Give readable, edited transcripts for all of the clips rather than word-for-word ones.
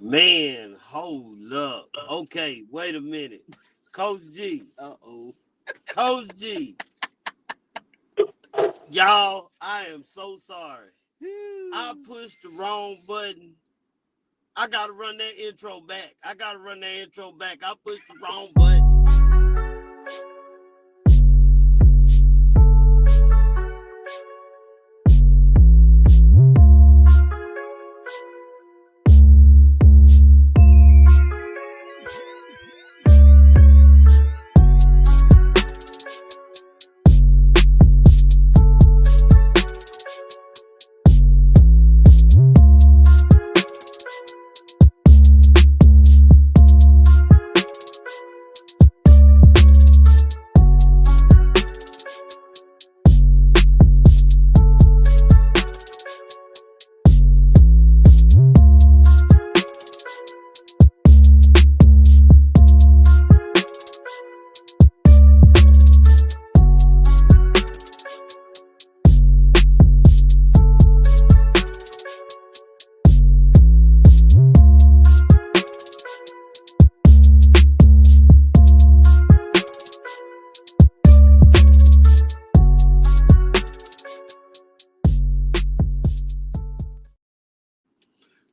Man, hold up. Okay, wait a minute. Coach G. Coach G. Y'all, I am so sorry. I pushed the wrong button. I gotta run that intro back. I pushed the wrong button.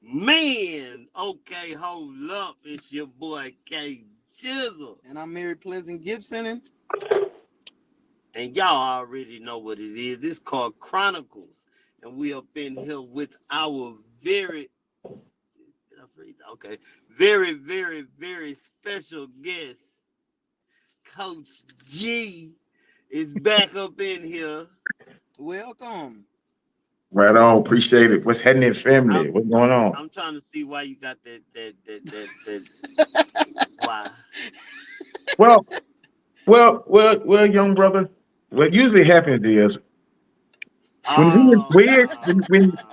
Man, okay, hold up. It's your boy KGIZZLE. And I'm Mary Pleasant-Gibson. And y'all already know what it is. It's called Chronicles. And we up in here with our very, did I freeze? Okay. Very, very, very special guest. Coach G is back up in here. Welcome. Right on, appreciate it. What's happening, family? What's going on? I'm trying to see why you got that why. Well, young brother. What usually happens is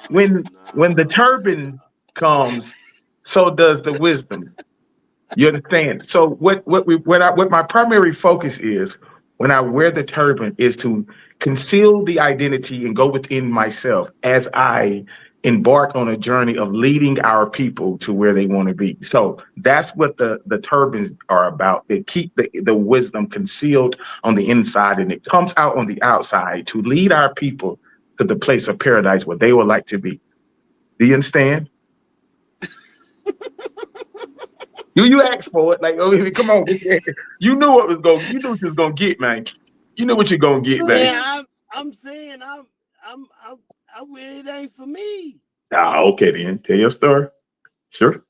when the turban comes, so does the wisdom. You understand? So what my primary focus is when I wear the turban is to conceal the identity and go within myself as I embark on a journey of leading our people to where they want to be. So that's what the turbans are about. They keep the wisdom concealed on the inside and it comes out on the outside to lead our people to the place of paradise where they would like to be. Do you understand? You asked for it, like, oh, come on, you knew what was going. You knew what you was gonna get, man. You know what you're gonna get, man. Yeah, I'm saying it ain't for me. Okay, then tell your story. Sure.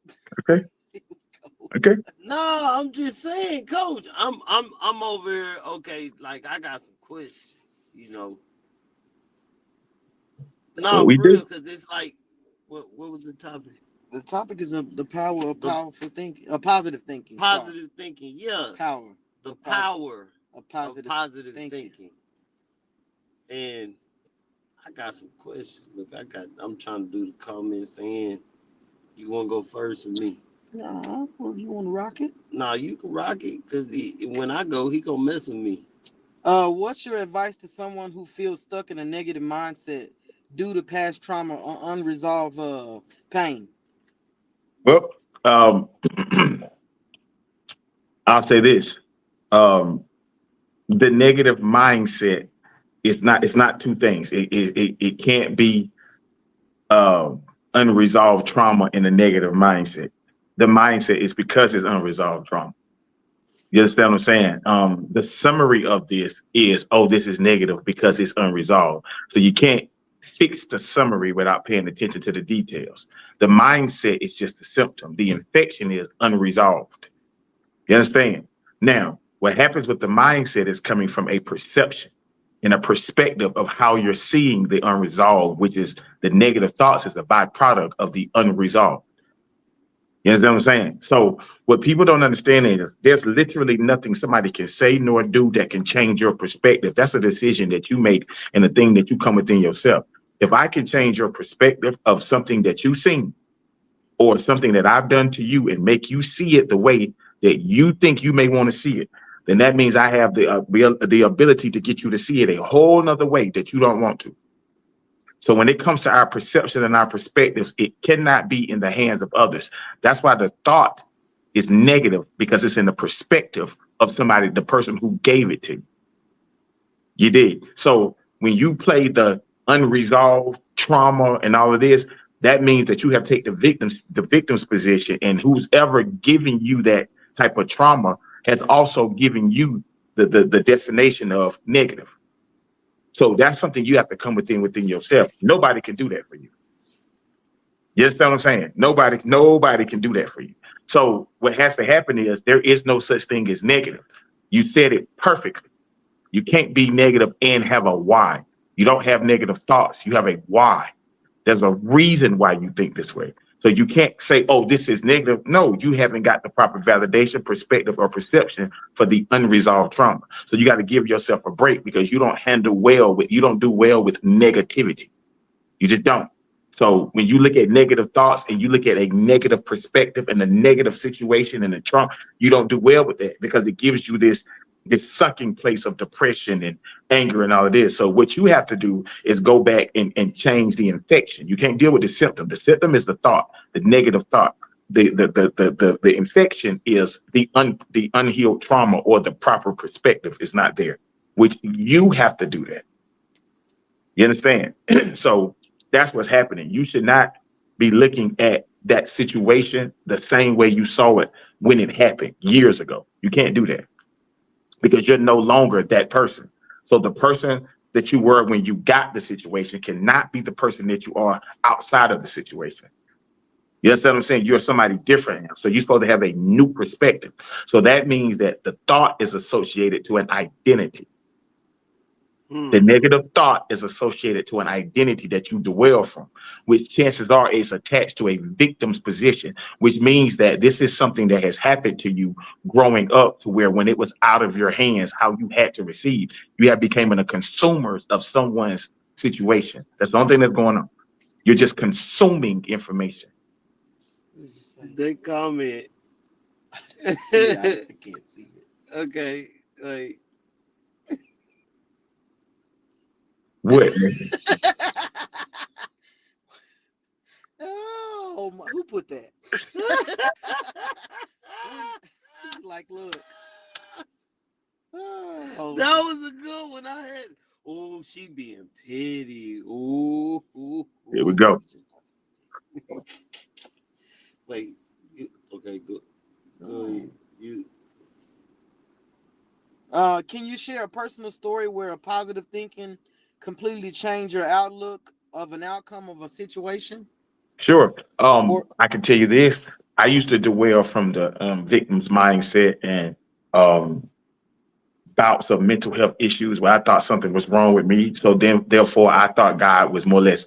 Okay. No, I'm just saying, Coach. I'm over here. Okay, like I got some questions. No, for real, because it's like, what was the topic? The topic is the power of powerful thinking, positive thinking. Positive thinking, yeah. The power of positive thinking. And I got some questions. Look, I'm trying to do the comments saying, you want to go first with me? No, well, you want to rock it? No, you can rock it because when I go, he gonna mess with me. What's your advice to someone who feels stuck in a negative mindset due to past trauma or unresolved pain? Well, I'll say this: the negative mindset is not. It's not two things. It can't be unresolved trauma in a negative mindset. The mindset is because it's unresolved trauma. You understand what I'm saying? The summary of this is, this is negative because it's unresolved. So you can't fix the summary without paying attention to the details. The mindset is just a symptom. The infection is unresolved. You understand? Now, what happens with the mindset is coming from a perception and a perspective of how you're seeing the unresolved, which is the negative thoughts is a byproduct of the unresolved. You understand what I'm saying? So what people don't understand is there's literally nothing somebody can say nor do that can change your perspective. That's a decision that you make and a thing that you come within yourself. If I can change your perspective of something that you've seen or something that I've done to you and make you see it the way that you think you may want to see it, then that means I have the ability to get you to see it a whole nother way that you don't want to. So when it comes to our perception and our perspectives, it cannot be in the hands of others. That's why the thought is negative, because it's in the perspective of somebody, the person who gave it to you. You did. So when you play the unresolved trauma and all of this, that means that you have taken the victim's position, and who's ever giving you that type of trauma has also given you the destination of negative. So that's something you have to come within yourself. Nobody can do that for you. You understand what I'm saying? Nobody can do that for you. So what has to happen is there is no such thing as negative. You said it perfectly. You can't be negative and have a why. You don't have negative thoughts. You have a why. There's a reason why you think this way. So you can't say, oh, this is negative. No, you haven't got the proper validation, perspective, or perception for the unresolved trauma. So you got to give yourself a break, because you don't do well with negativity. You just don't. So when you look at negative thoughts and you look at a negative perspective and a negative situation and a trauma, you don't do well with that, because it gives you this sucking place of depression and anger and all of this. So what you have to do is go back and change the infection. You can't deal with the symptom. The symptom is the thought, the negative thought. The infection is the unhealed trauma, or the proper perspective is not there, which you have to do that. You understand? So that's what's happening. You should not be looking at that situation the same way you saw it when it happened years ago. You can't do that, because you're no longer that person. So the person that you were when you got the situation cannot be the person that you are outside of the situation. You understand what I'm saying? You're somebody different now. So you're supposed to have a new perspective. So that means that the thought is associated to an identity. The negative thought is associated to an identity that you dwell from, which chances are is attached to a victim's position, which means that this is something that has happened to you growing up, to where when it was out of your hands, how you had to receive, you have become a consumer of someone's situation. That's the only thing that's going on. You're just consuming information. They comment. I can't see it. Okay, wait. What? Oh, who put that? Like, look. Oh, that was a good one. I had. Oh, she being petty. Ooh. Here we go. Wait. Okay, good. You. Can you share a personal story where a positive thinking completely change your outlook of an outcome of a situation? Sure. I can tell you this. I used to dwell from the victim's mindset and bouts of mental health issues where I thought something was wrong with me. So then, therefore, I thought God was more or less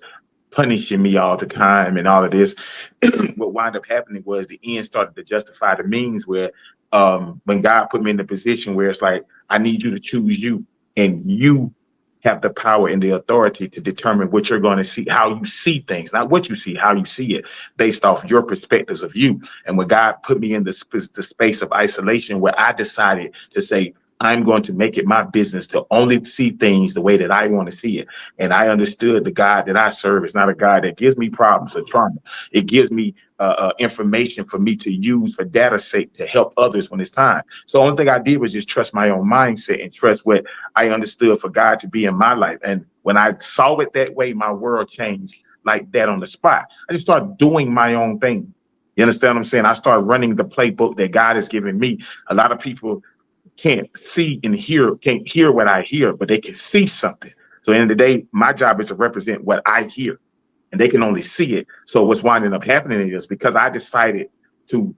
punishing me all the time and all of this. What wound up happening was the end started to justify the means, where when God put me in the position where it's like, I need you to choose you, and you have the power and the authority to determine what you're going to see, how you see things, not what you see, how you see it, based off your perspectives of you. And when God put me in the space of isolation, where I decided to say, I'm going to make it my business to only see things the way that I want to see it. And I understood the God that I serve is not a God that gives me problems or trauma. It gives me information for me to use for data's sake to help others when it's time. So the only thing I did was just trust my own mindset and trust what I understood for God to be in my life. And when I saw it that way, my world changed like that on the spot. I just started doing my own thing. You understand what I'm saying? I started running the playbook that God has given me. A lot of people can't see and can't hear what I hear, but they can see something. So at the end of the day, my job is to represent what I hear, and they can only see it. So what's winding up happening is, because I decided to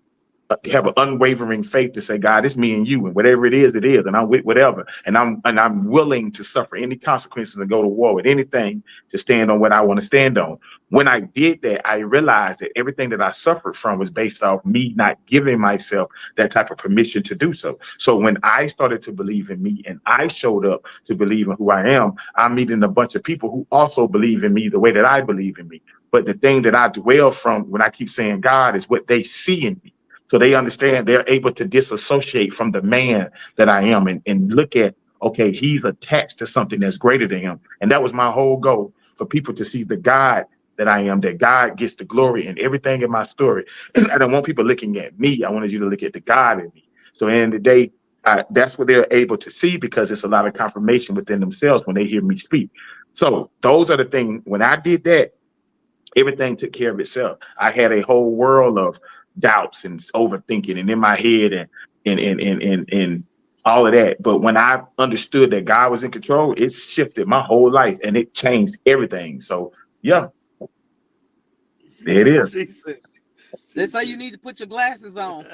have an unwavering faith to say, God, it's me and you, and whatever it is, and I'm with whatever, and I'm willing to suffer any consequences and go to war with anything to stand on what I want to stand on. When I did that, I realized that everything that I suffered from was based off me not giving myself that type of permission to do so. So when I started to believe in me and I showed up to believe in who I am, I'm meeting a bunch of people who also believe in me the way that I believe in me. But the thing that I dwell from when I keep saying God is what they see in me. So they understand, they're able to disassociate from the man that I am and look at, okay, he's attached to something that's greater than him. And that was my whole goal for people to see the God that I am, that God gets the glory in everything in my story. I don't want people looking at me. I wanted you to look at the God in me. So at the end of the day, that's what they're able to see, because it's a lot of confirmation within themselves when they hear me speak. So those are the things. When I did that, everything took care of itself. I had a whole world of doubts and overthinking and in my head and all of that. But when I understood that God was in control, it shifted my whole life and it changed everything. So yeah, there it is. They say you need to put your glasses on.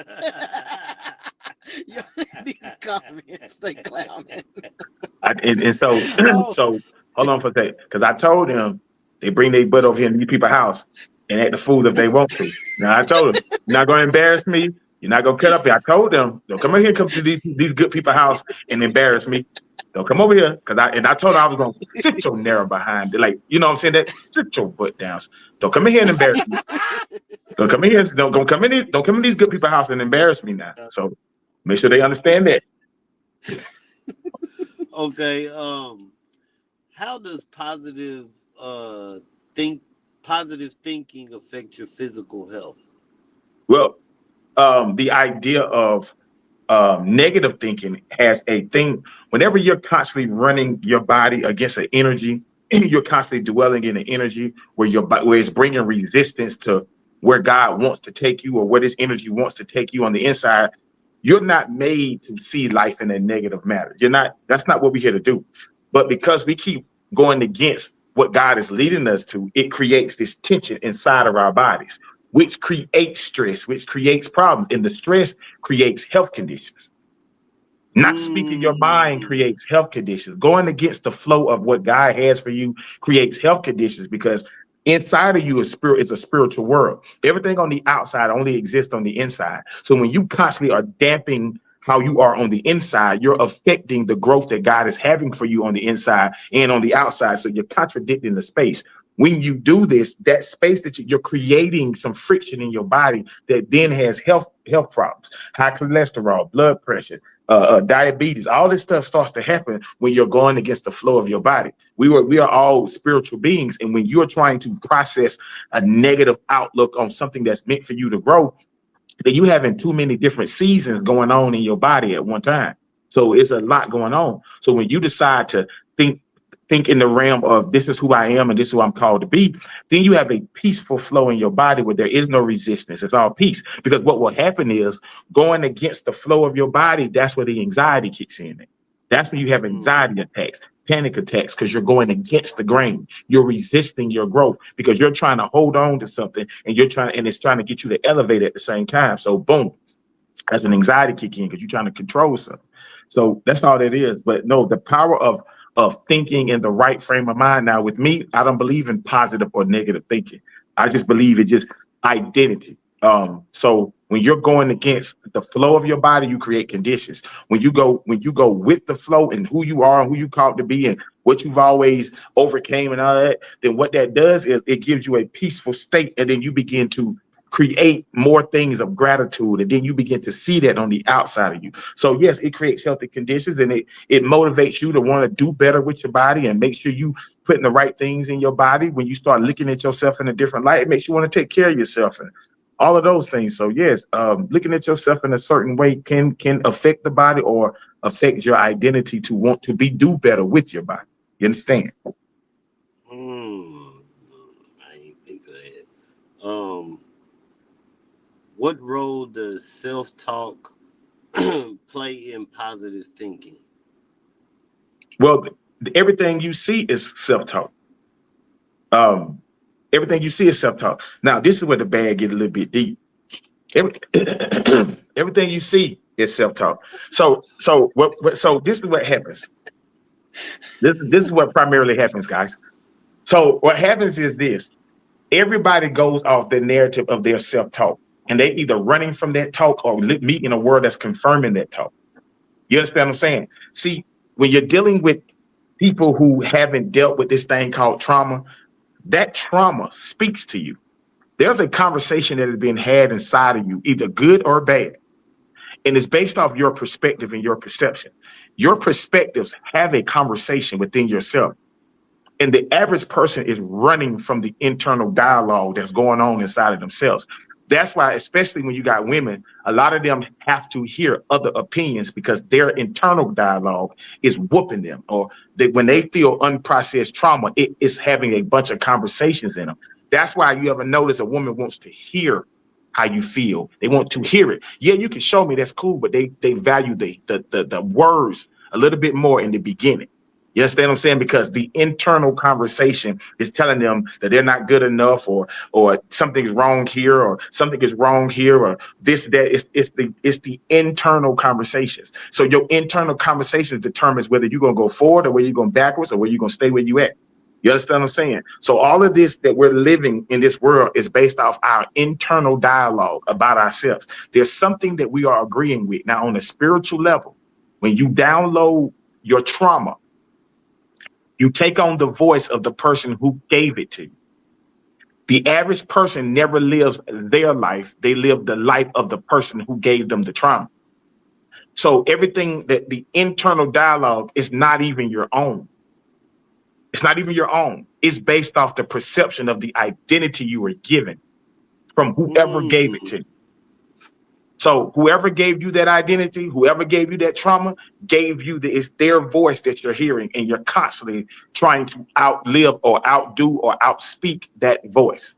These comments, they clowning. So hold on for a second, because I told them they bring their butt over here in these people's house and act the fool if they want to. Now I told them, you're not going to embarrass me. You're not going to cut up here. I told them, don't come over here, come to these good people's house and embarrass me. Don't come over here, I told them I was going to sit your narrow behind, like, you know what I'm saying, that sit your butt down. Don't come in here and embarrass me. Don't come in here. Don't come in these good people's house and embarrass me now. So make sure they understand that. Okay. How does positive thinking affect your physical health? Well, the idea of negative thinking has a thing. Whenever you're constantly running your body against an energy, you're constantly dwelling in an energy where where it's bringing resistance to where God wants to take you, or where this energy wants to take you on the inside. You're not made to see life in a negative manner. That's not what we're here to do. But because we keep going against what God is leading us to, it creates this tension inside of our bodies, which creates stress, which creates problems. And the stress creates health conditions. Not speaking your mind creates health conditions. Going against the flow of what God has for you creates health conditions, because inside of you is a spiritual world. Everything on the outside only exists on the inside. So when you constantly are damping how you are on the inside, you're affecting the growth that God is having for you on the inside and on the outside. So you're contradicting the space. When you do this, that space that you're creating some friction in your body that then has health problems, high cholesterol, blood pressure, diabetes. All this stuff starts to happen when you're going against the flow of your body. We are all spiritual beings, and when you're trying to process a negative outlook on something that's meant for you to grow, then you having too many different seasons going on in your body at one time. So it's a lot going on. So when you decide to think in the realm of this is who I am and this is who I'm called to be, then you have a peaceful flow in your body where there is no resistance. It's all peace. Because what will happen is, going against the flow of your body, that's where the anxiety kicks in. That's when you have anxiety attacks, panic attacks, because you're going against the grain. You're resisting your growth because you're trying to hold on to something, and it's trying to get you to elevate at the same time. So boom, that's an anxiety kick in because you're trying to control something. So that's all that is. But no, the power of thinking in the right frame of mind. Now, with me, I don't believe in positive or negative thinking. I just believe it's just identity. So when you're going against the flow of your body, you create conditions. When you go with the flow and who you are and who you called to be and what you've always overcame and all that, then what that does is it gives you a peaceful state, and then you begin to create more things of gratitude, and then you begin to see that on the outside of you. So yes, it creates healthy conditions, and it motivates you to want to do better with your body and make sure you putting the right things in your body. When you start looking at yourself in a different light, it makes you want to take care of yourself and all of those things. So yes, looking at yourself in a certain way can affect the body or affect your identity to want to do better with your body. You understand? I ain't think of that. What role does self-talk play in positive thinking? Well, everything you see is self-talk. Everything you see is self-talk. Now, this is where the bag get a little bit deep. Everything you see is self-talk. So this is what happens. This is what primarily happens, guys. So what happens is this: everybody goes off the narrative of their self-talk, and they either running from that talk or meet in a world that's confirming that talk. You understand what I'm saying? See, when you're dealing with people who haven't dealt with this thing called trauma, that trauma speaks to you. There's a conversation that is being had inside of you, either good or bad. And it's based off your perspective and your perception. Your perspectives have a conversation within yourself. And the average person is running from the internal dialogue that's going on inside of themselves. That's why, especially when you got women, a lot of them have to hear other opinions because their internal dialogue is whooping them. Or when they feel unprocessed trauma, it is having a bunch of conversations in them. That's why you ever notice a woman wants to hear how you feel. They want to hear it. Yeah, you can show me, that's cool, but they value the words a little bit more in the beginning. You understand what I'm saying? Because the internal conversation is telling them that they're not good enough, or something's wrong here, or something is wrong here, or this, that. It's the internal conversations. So your internal conversations determines whether you're gonna go forward or whether you're going backwards or where you're gonna stay where you at. You understand what I'm saying? So all of this that we're living in this world is based off our internal dialogue about ourselves. There's something that we are agreeing with. Now, on a spiritual level, when you download your trauma, you take on the voice of the person who gave it to you. The average person never lives their life. They live the life of the person who gave them the trauma. So everything that the internal dialogue is not even your own. It's not even your own. It's based off the perception of the identity you were given from whoever gave it to you. So whoever gave you that identity, whoever gave you that trauma, gave you it's their voice that you're hearing, and you're constantly trying to outlive or outdo or outspeak that voice.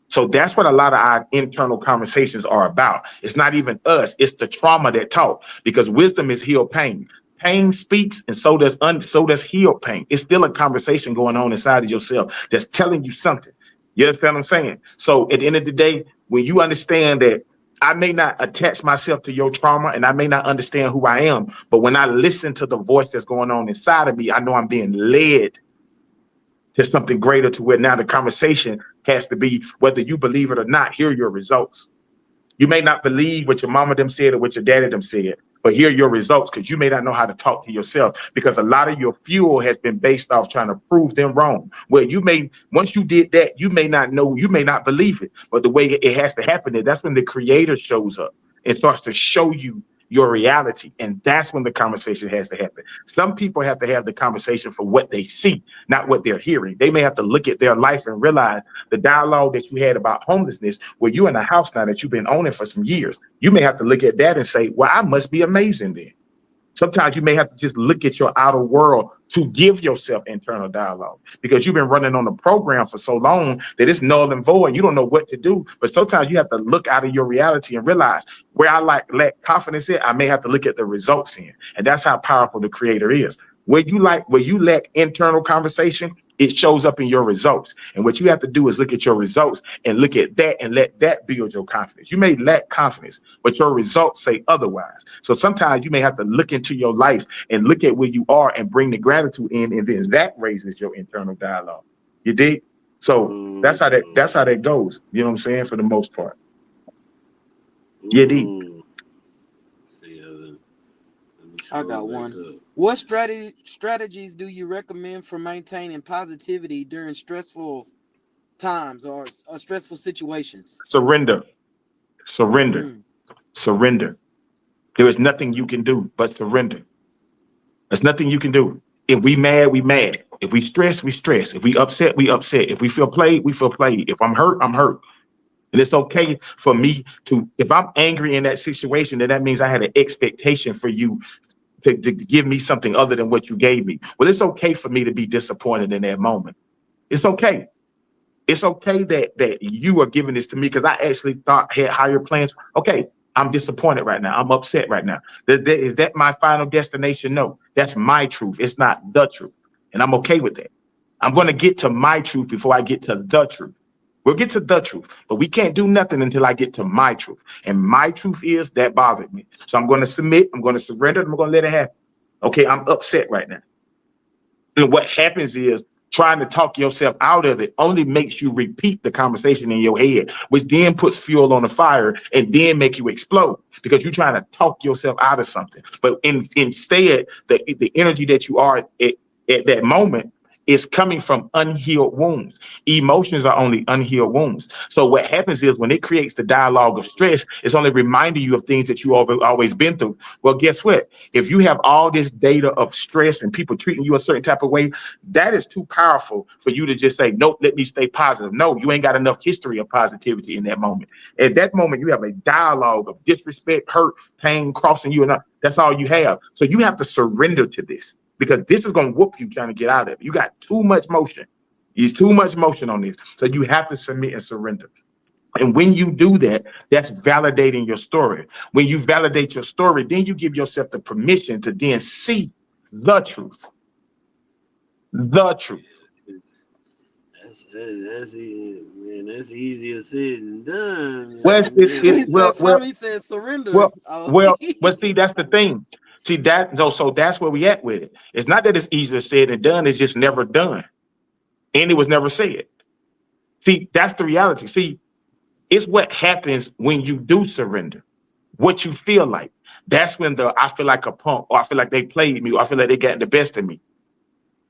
So that's what a lot of our internal conversations are about. It's not even us, it's the trauma that taught, because wisdom is healed pain. Pain speaks, and so does healed pain. It's still a conversation going on inside of yourself that's telling you something. You understand what I'm saying? So at the end of the day, when you understand that I may not attach myself to your trauma and I may not understand who I am, but when I listen to the voice that's going on inside of me, I know I'm being led to something greater, to where now the conversation has to be, whether you believe it or not, here are your results. You may not believe what your mama them said or what your daddy them said, but here are your results, because you may not know how to talk to yourself, because a lot of your fuel has been based off trying to prove them wrong. Where you may, once you did that, you may not know, you may not believe it, but the way it has to happen is that's when the creator shows up and starts to show you your reality. And that's when the conversation has to happen. Some people have to have the conversation for what they see, not what they're hearing. They may have to look at their life and realize the dialogue that you had about homelessness, where you're in a house now that you've been owning for some years. You may have to look at that and say, well, I must be amazing then. Sometimes you may have to just look at your outer world to give yourself internal dialogue, because you've been running on a program for so long that it's null and void. You don't know what to do. But sometimes you have to look out of your reality and realize where I lack confidence in, I may have to look at the results in. And that's how powerful the creator is. Where you lack internal conversation, it shows up in your results. And what you have to do is look at your results and look at that and let that build your confidence. You may lack confidence, but your results say otherwise. So sometimes you may have to look into your life and look at where you are and bring the gratitude in, and then that raises your internal dialogue. You dig? So that's how that goes. You know what I'm saying? For the most part. You dig? I got one. What strategies do you recommend for maintaining positivity during stressful times or stressful situations? Surrender. There is nothing you can do but surrender. There's nothing you can do. If we mad, we mad. If we stress, we stress. If we upset, we upset. If we feel played, we feel played. If I'm hurt, I'm hurt. And it's okay for me to, if I'm angry in that situation, then that means I had an expectation for you to give me something other than what you gave me. Well, it's okay for me to be disappointed in that moment. It's okay. It's okay that you are giving this to me, because I actually thought had higher plans. Okay, I'm disappointed right now. I'm upset right now. Is that my final destination? No, that's my truth. It's not the truth. And I'm okay with that. I'm going to get to my truth before I get to the truth. We'll get to the truth, but we can't do nothing until I get to my truth. And my truth is that bothered me. So I'm going to submit. I'm going to surrender. I'm going to let it happen. Okay, I'm upset right now. And what happens is, trying to talk yourself out of it only makes you repeat the conversation in your head, which then puts fuel on the fire and then make you explode, because you're trying to talk yourself out of something. But instead, the energy that you are at that moment is coming from unhealed wounds. Emotions are only unhealed wounds. So what happens is when it creates the dialogue of stress, it's only reminding you of things that you always been through. Well, guess what? If you have all this data of stress and people treating you a certain type of way, that is too powerful for you to just say, nope, let me stay positive. No, you ain't got enough history of positivity in that moment. At that moment, you have a dialogue of disrespect, hurt, pain, crossing you, and that's all you have. So you have to surrender to this, because this is going to whoop you trying to get out of it. You got too much motion. There's too much motion on this. So you have to submit and surrender. And when you do that, that's validating your story. When you validate your story, then you give yourself the permission to then see the truth. The truth. That's easy, man. That's easier said than done. Well, He said surrender. Well, see, that's the thing. See that, so that's where we at with it. It's not that it's easier said than done. It's just never done, and it was never said. See, that's the reality. See, it's what happens when you do surrender. What you feel like. That's when I feel like a punk, or I feel like they played me, or I feel like they got the best of me.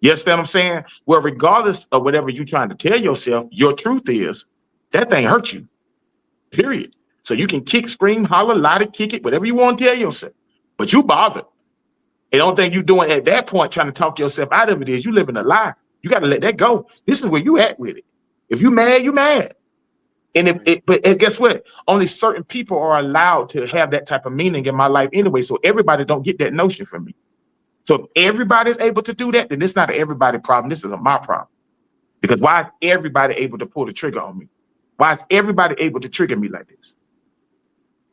You understand what I'm saying? Well, regardless of whatever you're trying to tell yourself, your truth is that thing hurt you. Period. So you can kick, scream, holler, lie to kick it, whatever you want to tell yourself. But you bothered. And the only thing you're doing at that point, trying to talk yourself out of it, is you living a lie. You got to let that go. This is where you at with it. If you mad, you mad. And but guess what? Only certain people are allowed to have that type of meaning in my life anyway. So everybody don't get that notion from me. So if everybody's able to do that, then it's not an everybody problem. This is my problem. Because why is everybody able to pull the trigger on me? Why is everybody able to trigger me like this?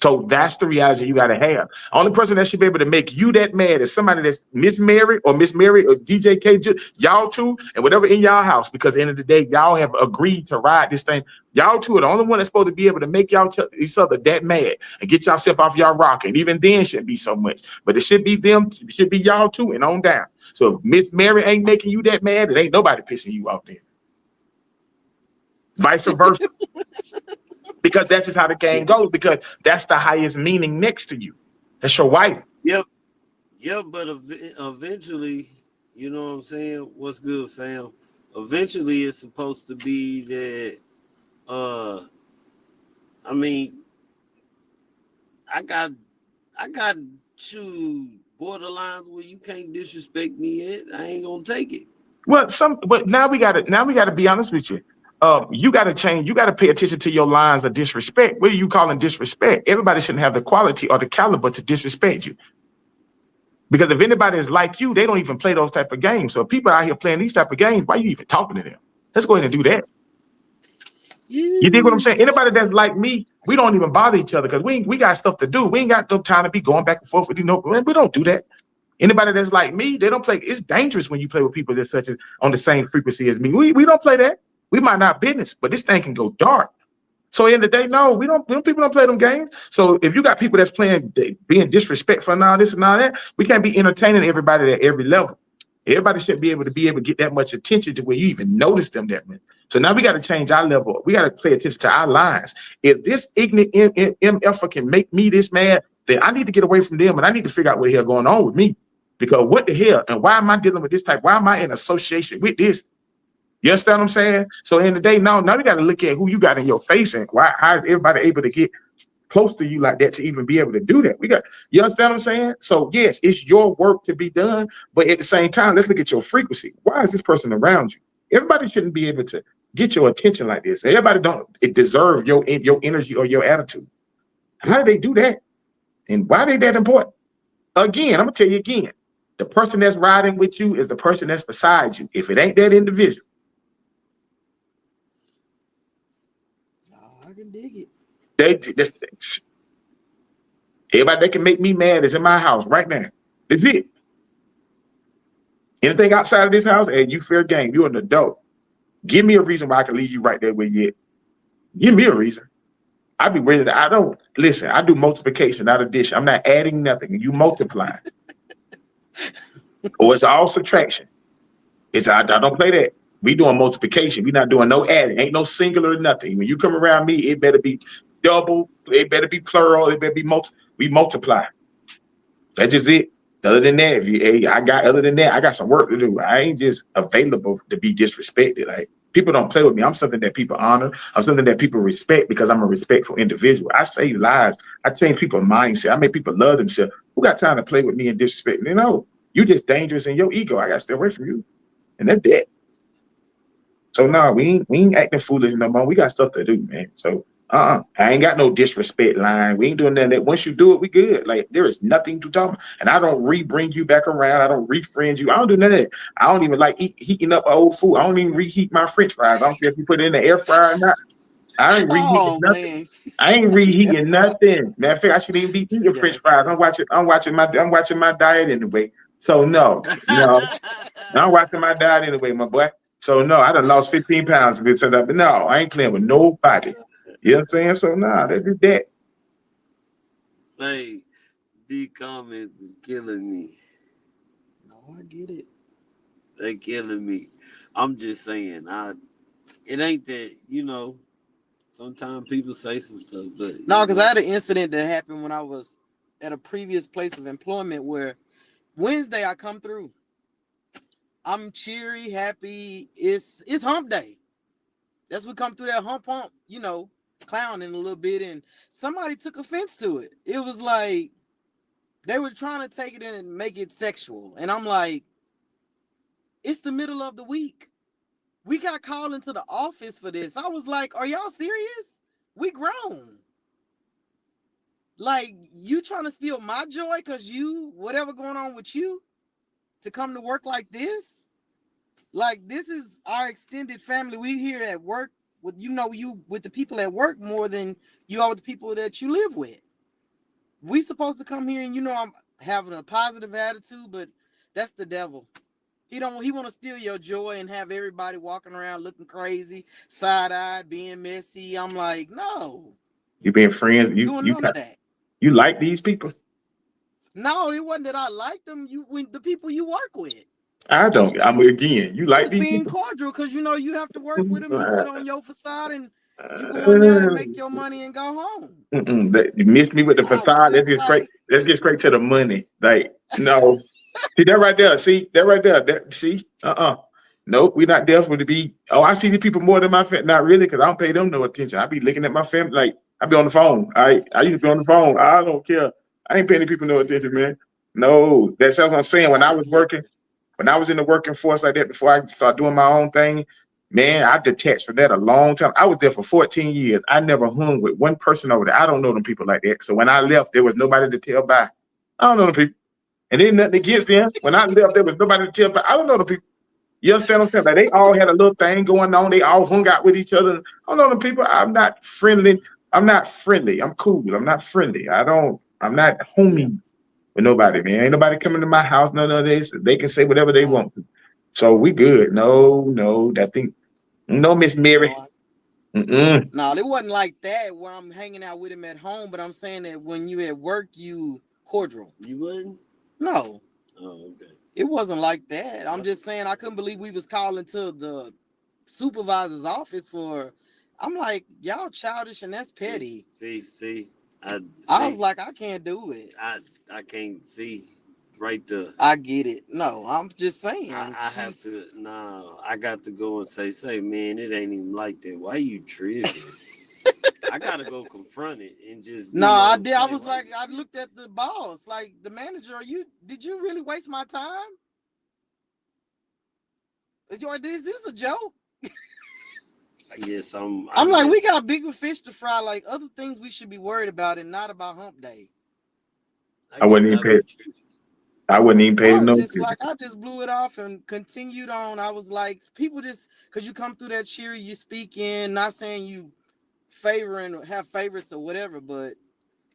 So that's the reality you got to have. Only person that should be able to make you that mad is somebody that's Miss Mary or DJ KGIZZLE, y'all two, and whatever in y'all house. Because at the end of the day, y'all have agreed to ride this thing. Y'all two are the only one that's supposed to be able to make y'all each other that mad and get yourself off y'all rock. And even then shouldn't be so much. But it should be them, it should be y'all two and on down. So if Miss Mary ain't making you that mad, it ain't nobody pissing you off there. Vice versa. Because that's just how the game goes, because that's the highest meaning next to you. That's your wife. Yep, but eventually, you know what I'm saying? What's good, fam? Eventually, it's supposed to be that, I mean, I got you borderlines where you can't disrespect me at. I ain't gonna take it. Well, but now we gotta be honest with you. You got to change. You got to pay attention to your lines of disrespect. What are you calling disrespect? Everybody shouldn't have the quality or the caliber to disrespect you. Because if anybody is like you, they don't even play those type of games. So if people out here playing these type of games, why are you even talking to them? Let's go ahead and do that. You dig what I'm saying? Anybody that's like me, we don't even bother each other because we got stuff to do. We ain't got no time to be going back and forth with you. We don't do that. Anybody that's like me, they don't play. It's dangerous when you play with people that's such as on the same frequency as me. We don't play that. We might not business, but this thing can go dark. So in the day, no, people don't play them games. So if you got people that's playing, being disrespectful and all this and all that, we can't be entertaining everybody at every level. Everybody should be able to get that much attention to where you even notice them that much. So now we got to change our level. We got to pay attention to our lines. If this ignorant MF can make me this mad, then I need to get away from them and I need to figure out what the hell going on with me. Because what the hell, and why am I dealing with this type? Why am I in association with this? You understand what I'm saying? So in the day, now we got to look at who you got in your face and how is everybody able to get close to you like that to even be able to do that. You understand what I'm saying? So yes, it's your work to be done, but at the same time, let's look at your frequency. Why is this person around you? Everybody shouldn't be able to get your attention like this. Everybody don't deserve your energy or your attitude. How do they do that? And why are they that important? Again, I'm gonna tell you again, the person that's riding with you is the person that's beside you. If it ain't that individual, I can dig it. Everybody that can make me mad is in my house right now. That's it. Anything outside of this house, and you fair game. You're an adult. Give me a reason why I can leave you right there where you at. Give me a reason. I be ready to. I don't listen. I do multiplication, not addition. I'm not adding nothing. You multiply, or it's all subtraction. I don't play that. We doing multiplication. We not doing no adding. Ain't no singular or nothing. When you come around me, it better be double. It better be plural. It better be we multiply. That's just it. Other than that, other than that, I got some work to do. I ain't just available to be disrespected. Like people don't play with me. I'm something that people honor. I'm something that people respect because I'm a respectful individual. I save lives. I change people's mindset. I make people love themselves. Who got time to play with me and disrespect me? No, you just dangerous in your ego. I got to stay away from you. And that's that. So no, we ain't acting foolish no more. We got stuff to do, man. So I ain't got no disrespect line. We ain't doing none of that. Once you do it, we good. Like there is nothing to talk about. And I don't bring you back around. I don't refriend you. I don't do none of that. I don't even like heating up old food. I don't even reheat my French fries. I don't care if you put it in the air fryer or not. I ain't reheating Oh nothing. man. I ain't reheating nothing. Matter of fact, I shouldn't even be eating French fries. I'm watching my diet anyway. So no. I'm watching my diet anyway, my boy. So no, I done lost 15 pounds of it. So no, I ain't playing with nobody. You know what I'm saying? So nah, that is that. Say, the comments is killing me. No, I get it. They killing me. I'm just saying, it ain't that, sometimes people say some stuff, but No, because I had an incident that happened when I was at a previous place of employment where Wednesday I come through. I'm cheery, happy. It's hump day. That's what come through that hump, clowning a little bit, and somebody took offense to it. It was like they were trying to take it and make it sexual. And I'm like, it's the middle of the week. We got called into the office for this. I was like, are y'all serious? We grown. Like, you trying to steal my joy because whatever going on with you, to come to work like this? Like, this is our extended family. We here at work with, you with the people at work more than you are with the people that you live with. We supposed to come here and, I'm having a positive attitude, but that's the devil. He want to steal your joy and have everybody walking around looking crazy, side-eyed, being messy. I'm like, no. You being friends, Doing none of that. you like these people? No, it wasn't that I liked them. The people you work with. I don't. I mean, again, you like Just these being people? cordial because you have to work with them. You put on your facade and you go in there and make your money and go home. You missed me with the I was facade. Let's just get straight. like, Let's get straight to the money. Like no, see that right there. See that right there. See, nope, we're not there for to be. Oh, I see the people more than my family. Not really, because I don't pay them no attention. I be looking at my family. Like I be on the phone. I used to be on the phone. I don't care. I ain't paying the people no attention, man. No, that's what I'm saying. When I I was was working. When I was in the working force like that, before I started doing my own thing, man, I detached from that a long time. I was there for 14 years. I never hung with one person over there. I don't know them people like that. So when I left, there was nobody to tell by. I don't know them people. And then nothing against them. When I left, there was nobody to tell by. I don't know them people. You understand what I'm saying? Like they all had a little thing going on. They all hung out with each other. I don't know them people. I'm not friendly. I'm not friendly. I'm cool. I'm not friendly. I'm not homies with nobody, man. Ain't nobody coming to my house, none of this. They can say whatever they want to. So we good. No, that thing. No, Miss Mary. No, it wasn't like that where I'm hanging out with him at home, but I'm saying that when you at work, you cordial. You wouldn't? No. Oh, okay. It wasn't like that. I'm just saying I couldn't believe we was calling to the supervisor's office for. I'm like, y'all childish and that's petty. See. I was like, I can't do it. I can't see right there. I get it. No, I'm just saying. I have to. No, I got to go and say, man, it ain't even like that. Why you tripping? I gotta go confront it and just. No, I did. I was like, I looked at the boss, like the manager. Did you really waste my time? Is this a joke? Yes, I'm like, we got bigger fish to fry, like other things we should be worried about, and not about hump day. I wouldn't even pay. I wouldn't even pay no. I just blew it off and continued on. I was like, people just because you come through that cheery, you speak in, not saying you favoring or have favorites or whatever, but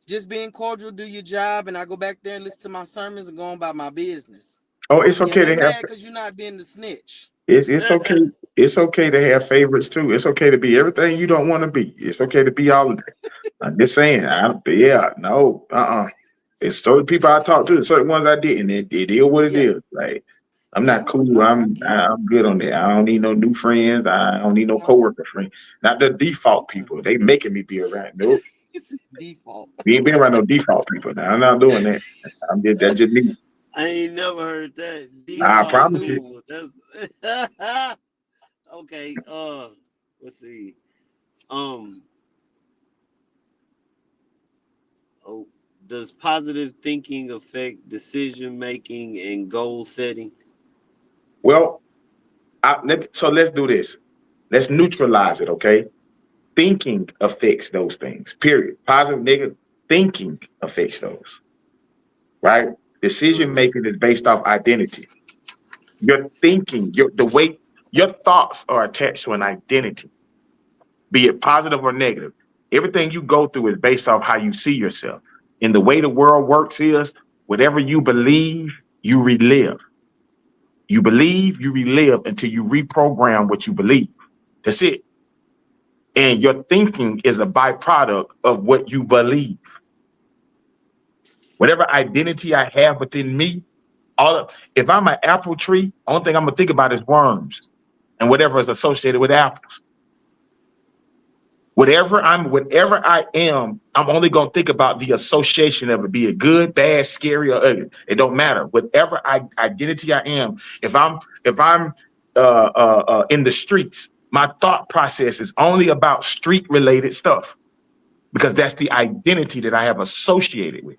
just being cordial, do your job, and I go back there and listen to my sermons and go on about my business. Oh, it's okay to have because you're not being the snitch. It's okay. It's okay to have favorites too. It's okay to be everything you don't want to be. It's okay to be all of that. I'm just saying. It's certain people I talk to, certain ones I didn't. It is what it is. Like I'm not cool. I'm good on that. I don't need no new friends. I don't need no coworker friends. Not the default people. They making me be around. Nope. It's default. We ain't been around no default people now. I'm not doing that. That's just me. I ain't never heard that. I Default promise you. new. That's okay. Let's see. Um. Oh, does positive thinking affect decision making and goal setting? Well, so let's do this. Let's neutralize it, okay? Thinking affects those things, period. Positive, negative, thinking affects those, right? Decision Uh, making is based off identity. Your thinking, the way your thoughts are attached to an identity, be it positive or negative. Everything you go through is based off how you see yourself. And the way the world works is whatever you believe, you relive. You believe, you relive until you reprogram what you believe. That's it. And your thinking is a byproduct of what you believe. Whatever identity I have within me, if I'm an apple tree, only thing I'm gonna think about is worms and whatever is associated with apples. Whatever I am, I'm only gonna think about the association of it, be it good, bad, scary, or ugly. It don't matter. Whatever identity I am, if I'm in the streets, my thought process is only about street related stuff because that's the identity that I have associated with,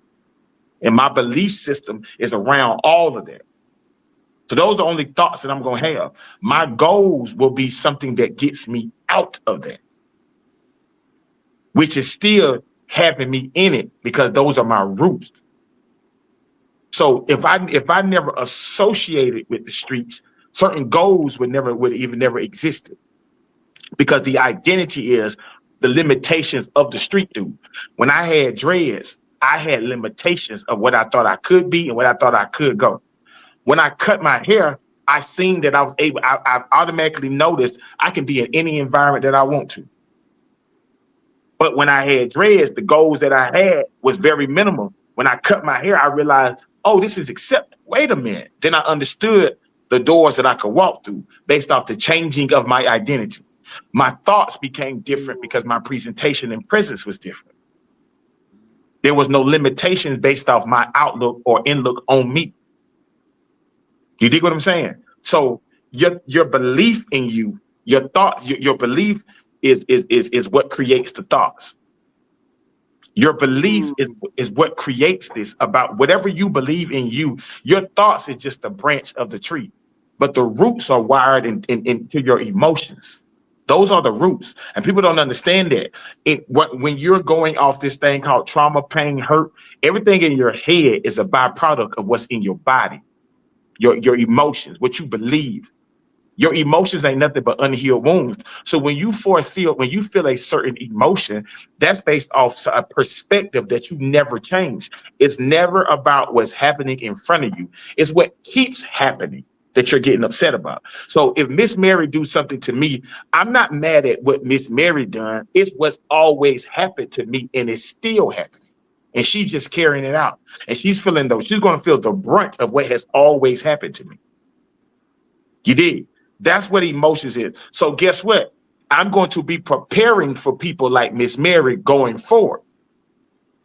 and my belief system is around all of that. So those are only thoughts that I'm gonna have. My goals will be something that gets me out of that, which is still having me in it because those are my roots. So if I never associated with the streets, certain goals would even never existed because the identity is the limitations of the street dude. When I had dreads, I had limitations of what I thought I could be and what I thought I could go. When I cut my hair, I seen that I was able, I automatically noticed I can be in any environment that I want to. But when I had dreads, the goals that I had was very minimal. When I cut my hair, I realized, oh, this is accepted. Wait a minute. Then I understood the doors that I could walk through based off the changing of my identity. My thoughts became different because my presentation and presence was different. There was no limitations based off my outlook or inlook on me. You dig what I'm saying? So your belief in you, your thought, your belief is what creates the thoughts. Your belief is what creates this about whatever you believe in you. Your thoughts is just a branch of the tree, but the roots are wired into your emotions. Those are the roots, and people don't understand that. When you're going off this thing called trauma, pain, hurt, everything in your head is a byproduct of what's in your body, your emotions, what you believe. Your emotions ain't nothing but unhealed wounds. So when you feel a certain emotion, that's based off a perspective that you never change. It's never about what's happening in front of you. It's what keeps happening that you're getting upset about. So if Miss Mary do something to me, I'm not mad at what Miss Mary done. It's what's always happened to me, and it's still happening. And she's just carrying it out. And she's going to feel the brunt of what has always happened to me. You did. That's what emotions is. So guess what? I'm going to be preparing for people like Miss Mary going forward.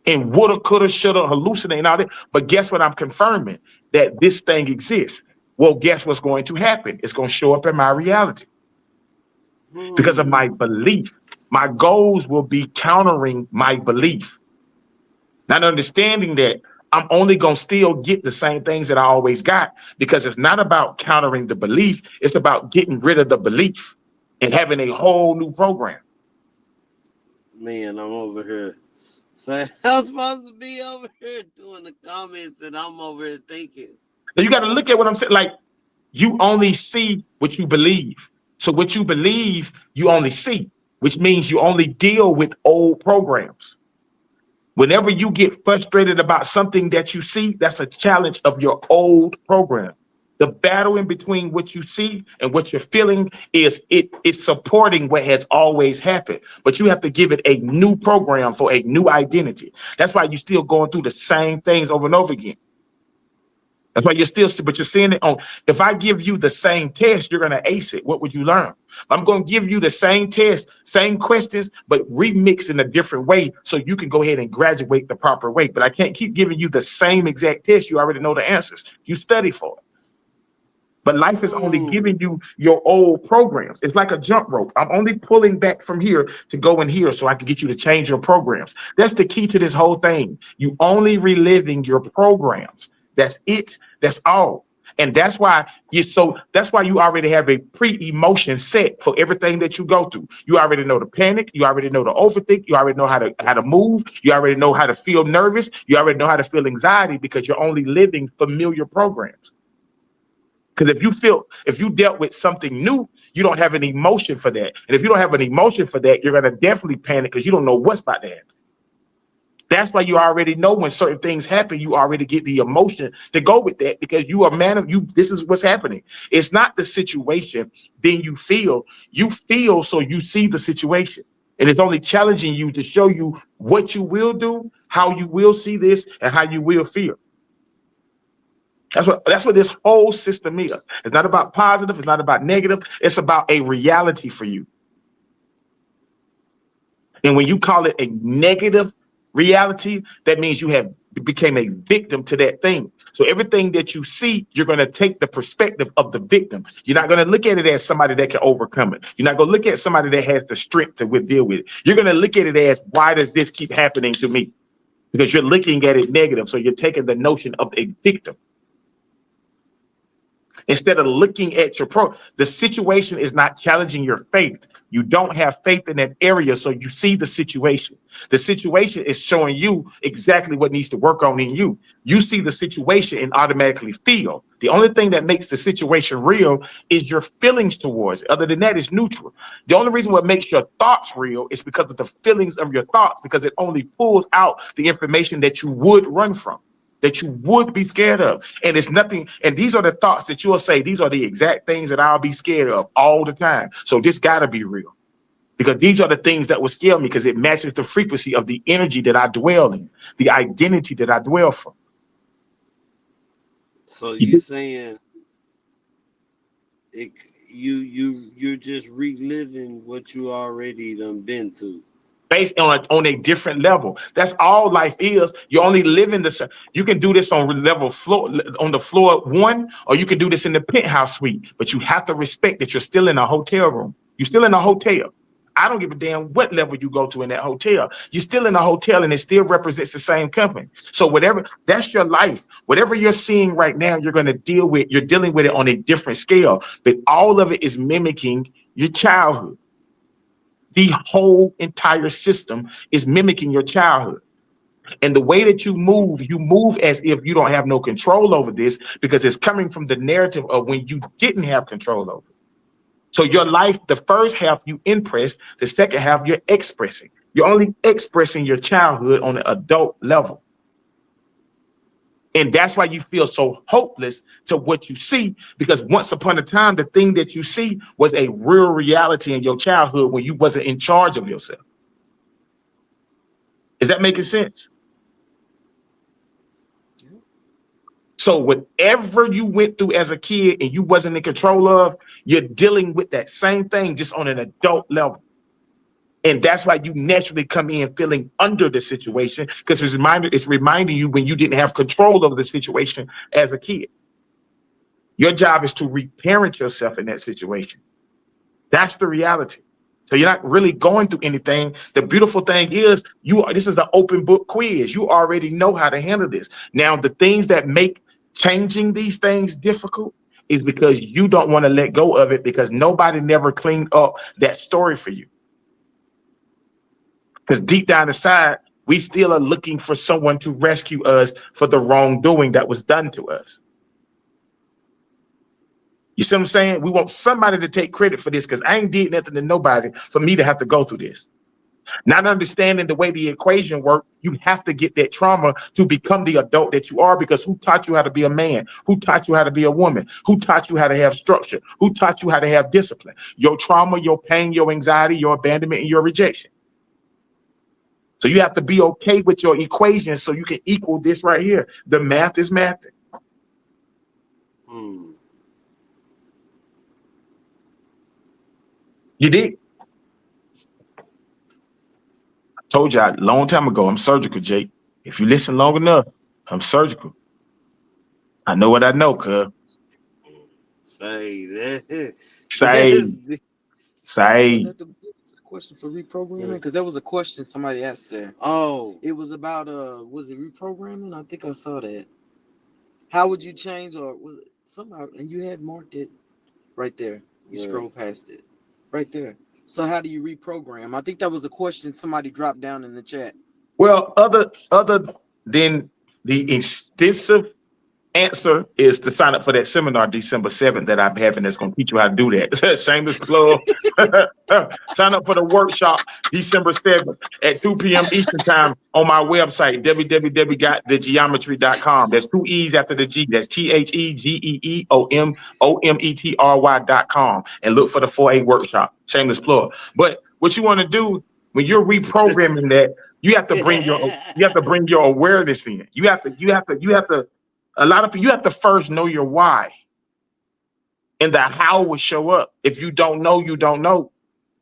And woulda, coulda, shoulda, hallucinating all that. But guess what? I'm confirming that this thing exists. Well, guess what's going to happen? It's going to show up in my reality because of my belief. My goals will be countering my belief. Not understanding that I'm only going to still get the same things that I always got because it's not about countering the belief. It's about getting rid of the belief and having a whole new program. Man, I'm over here. So I'm supposed to be over here doing the comments, and I'm over here thinking. So you got to look at what I'm saying. Like, you only see what you believe. So what you believe, you only see, which means you only deal with old programs. Whenever you get frustrated about something that you see, that's a challenge of your old program. The battle in between what you see and what you're feeling is it's supporting what has always happened. But you have to give it a new program for a new identity. That's why you're still going through the same things over and over again. That's why you're still, but you're seeing it on. If I give you the same test, you're going to ace it. What would you learn? I'm going to give you the same test, same questions, but remix in a different way so you can go ahead and graduate the proper way. But I can't keep giving you the same exact test. You already know the answers. You study for it. But life is only giving you your old programs. It's like a jump rope. I'm only pulling back from here to go in here so I can get you to change your programs. That's the key to this whole thing. You only reliving your programs. That's it. That's all. And that's why that's why you already have a pre-emotion set for everything that you go through. You already know the panic, you already know the overthink, you already know how to move, you already know how to feel nervous, you already know how to feel anxiety because you're only living familiar programs. Because if you dealt with something new, you don't have an emotion for that. And if you don't have an emotion for that, you're going to definitely panic because you don't know what's about to happen. That's why you already know when certain things happen, you already get the emotion to go with that because you are man of you. This is what's happening. It's not the situation. Then you feel so you see the situation. And it's only challenging you to show you what you will do, how you will see this, and how you will feel. That's what this whole system is. It's not about positive. It's not about negative. It's about a reality for you. And when you call it a negative reality, that means you have became a victim to that thing. So everything that you see, you're going to take the perspective of the victim. You're not going to look at it as somebody that can overcome it. You're not going to look at somebody that has the strength to deal with it. You're going to look at it as, why does this keep happening to me? Because you're looking at it negative. So you're taking the notion of a victim. Instead of looking at the situation is not challenging your faith. You don't have faith in that area, so you see the situation. The situation is showing you exactly what needs to work on in you. You see the situation and automatically feel. The only thing that makes the situation real is your feelings towards it. Other than that, it's neutral. The only reason what makes your thoughts real is because of the feelings of your thoughts, because it only pulls out the information that you would run from, that you would be scared of. And it's nothing. And these are the thoughts that you'll say, these are the exact things that I'll be scared of all the time. So this gotta be real, because these are the things that will scare me because it matches the frequency of the energy that I dwell in, the identity that I dwell from. So you saying you're just reliving what you already done been through. Based on a different level. That's all life is. You're only living you can do this on the floor 1, or you can do this in the penthouse suite. But you have to respect that you're still in a hotel room. You're still in a hotel. I don't give a damn what level you go to in that hotel. You're still in a hotel and it still represents the same company. So whatever, that's your life. Whatever you're seeing right now, you're dealing with it on a different scale. But all of it is mimicking your childhood. The whole entire system is mimicking your childhood. And the way that you move as if you don't have no control over this, because it's coming from the narrative of when you didn't have control over it. So your life, the first half you impress, the second half you're expressing. You're only expressing your childhood on an adult level. And that's why you feel so hopeless to what you see, because once upon a time, the thing that you see was a real reality in your childhood when you wasn't in charge of yourself. Is that making sense? So whatever you went through as a kid and you wasn't in control of, you're dealing with that same thing just on an adult level. And that's why you naturally come in feeling under the situation, because it's reminding you when you didn't have control over the situation as a kid. Your job is to reparent yourself in that situation. That's the reality. So you're not really going through anything. The beautiful thing is this is an open book quiz. You already know how to handle this. Now, the things that make changing these things difficult is because you don't want to let go of it, because nobody never cleaned up that story for you. Because deep down inside, we still are looking for someone to rescue us for the wrongdoing that was done to us. You see what I'm saying? We want somebody to take credit for this, because I ain't did nothing to nobody for me to have to go through this. Not understanding the way the equation works, you have to get that trauma to become the adult that you are, because who taught you how to be a man? Who taught you how to be a woman? Who taught you how to have structure? Who taught you how to have discipline? Your trauma, your pain, your anxiety, your abandonment, and your rejection. So you have to be okay with your equation so you can equal this right here. The math is mathing. Mm. You did. I told you a long time ago, I'm surgical, Jake. If you listen long enough, I'm surgical. I know what I know, cuz. Say that. Say, That's Was say. that the question for reprogramming? Because there was a question somebody asked there. oh. It was about was it reprogramming? I think I saw that. How would you change, or was it somehow? And you had marked it right there. You Where? scroll past it, right there. So how do you reprogram? I think that was a question somebody dropped down in the chat. Well, other than the extensive answer is to sign up for that seminar December 7th that I'm having that's going to teach you how to do that. Shameless plug. Sign up for the workshop December 7th at 2 p.m. Eastern Time on my website, www.thegeometry.com. That's two E's after the G. That's TheGeometry.com. And look for the 4A workshop. Shameless plug. But what you want to do when you're reprogramming that, you have to bring your awareness in. You have to a lot of people, you have to first know your why. And the how will show up. If you don't know, you don't know.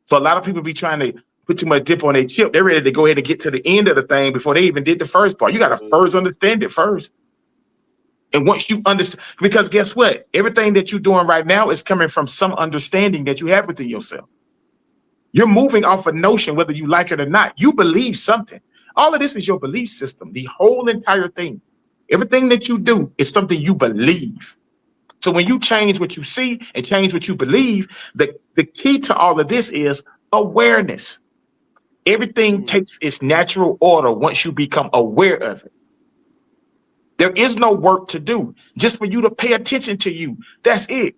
So a lot of people be trying to put too much dip on their chip. They're ready to go ahead and get to the end of the thing before they even did the first part. You got to first understand it first. And once you understand, because guess what? Everything that you're doing right now is coming from some understanding that you have within yourself. You're moving off a notion, whether you like it or not. You believe something. All of this is your belief system, the whole entire thing. Everything that you do is something you believe. So when you change what you see and change what you believe, the key to all of this is awareness. Everything takes its natural order once you become aware of it. There is no work to do, just for you to pay attention to you. That's it.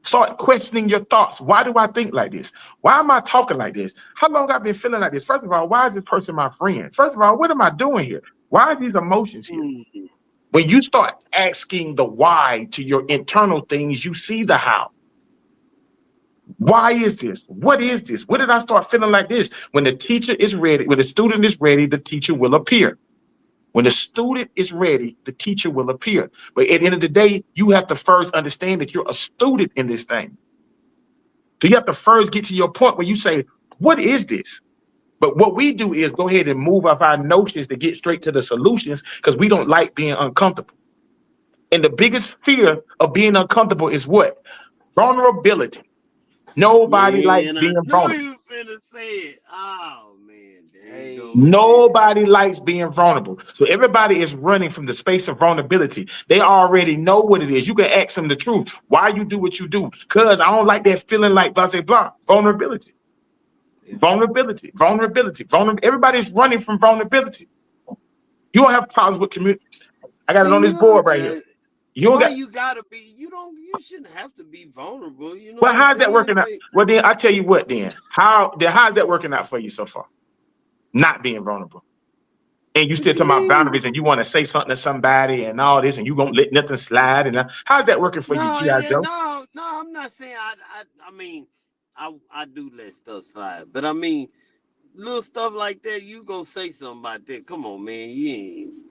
Start questioning your thoughts. Why do I think like this? Why am I talking like this? How long I've been feeling like this? First of all, why is this person my friend? First of all, what am I doing here? Why are these emotions here? When you start asking the why to your internal things, you see the how. Why is this? What is this? When did I start feeling like this? When the teacher is ready, when the student is ready, the teacher will appear. When the student is ready, the teacher will appear. But at the end of the day, you have to first understand that you're a student in this thing. So you have to first get to your point where you say, what is this? But what we do is go ahead and move up our notions to get straight to the solutions because we don't like being uncomfortable. And the biggest fear of being uncomfortable is what? Vulnerability. Nobody likes Man, I being knew vulnerable. you finna say it. Oh man, there you go. Nobody likes being vulnerable. So everybody is running from the space of vulnerability. They already know what it is. You can ask them the truth. Why you do what you do? Because I don't like that feeling like blah, blah, blah. Vulnerability. Vulnerability. Vulnerability. Vulnerability. Everybody's running from vulnerability. You don't have problems with community. I got it on You this know board right here. that. You don't Why got. you gotta be? You shouldn't have to be vulnerable. You know Well, what I'm how's that saying? working out? Like, Well, then I tell you what. Then how's that working out for you so far? Not being vulnerable, and you what still you talking about mean? boundaries, and you want to say something to somebody and all this, and you won't let nothing slide. And how's that working for you, No, G.I. Joe? no. I'm not saying. I mean, I do let stuff slide, but I mean, little stuff like that, you go say something about that. Come on, man.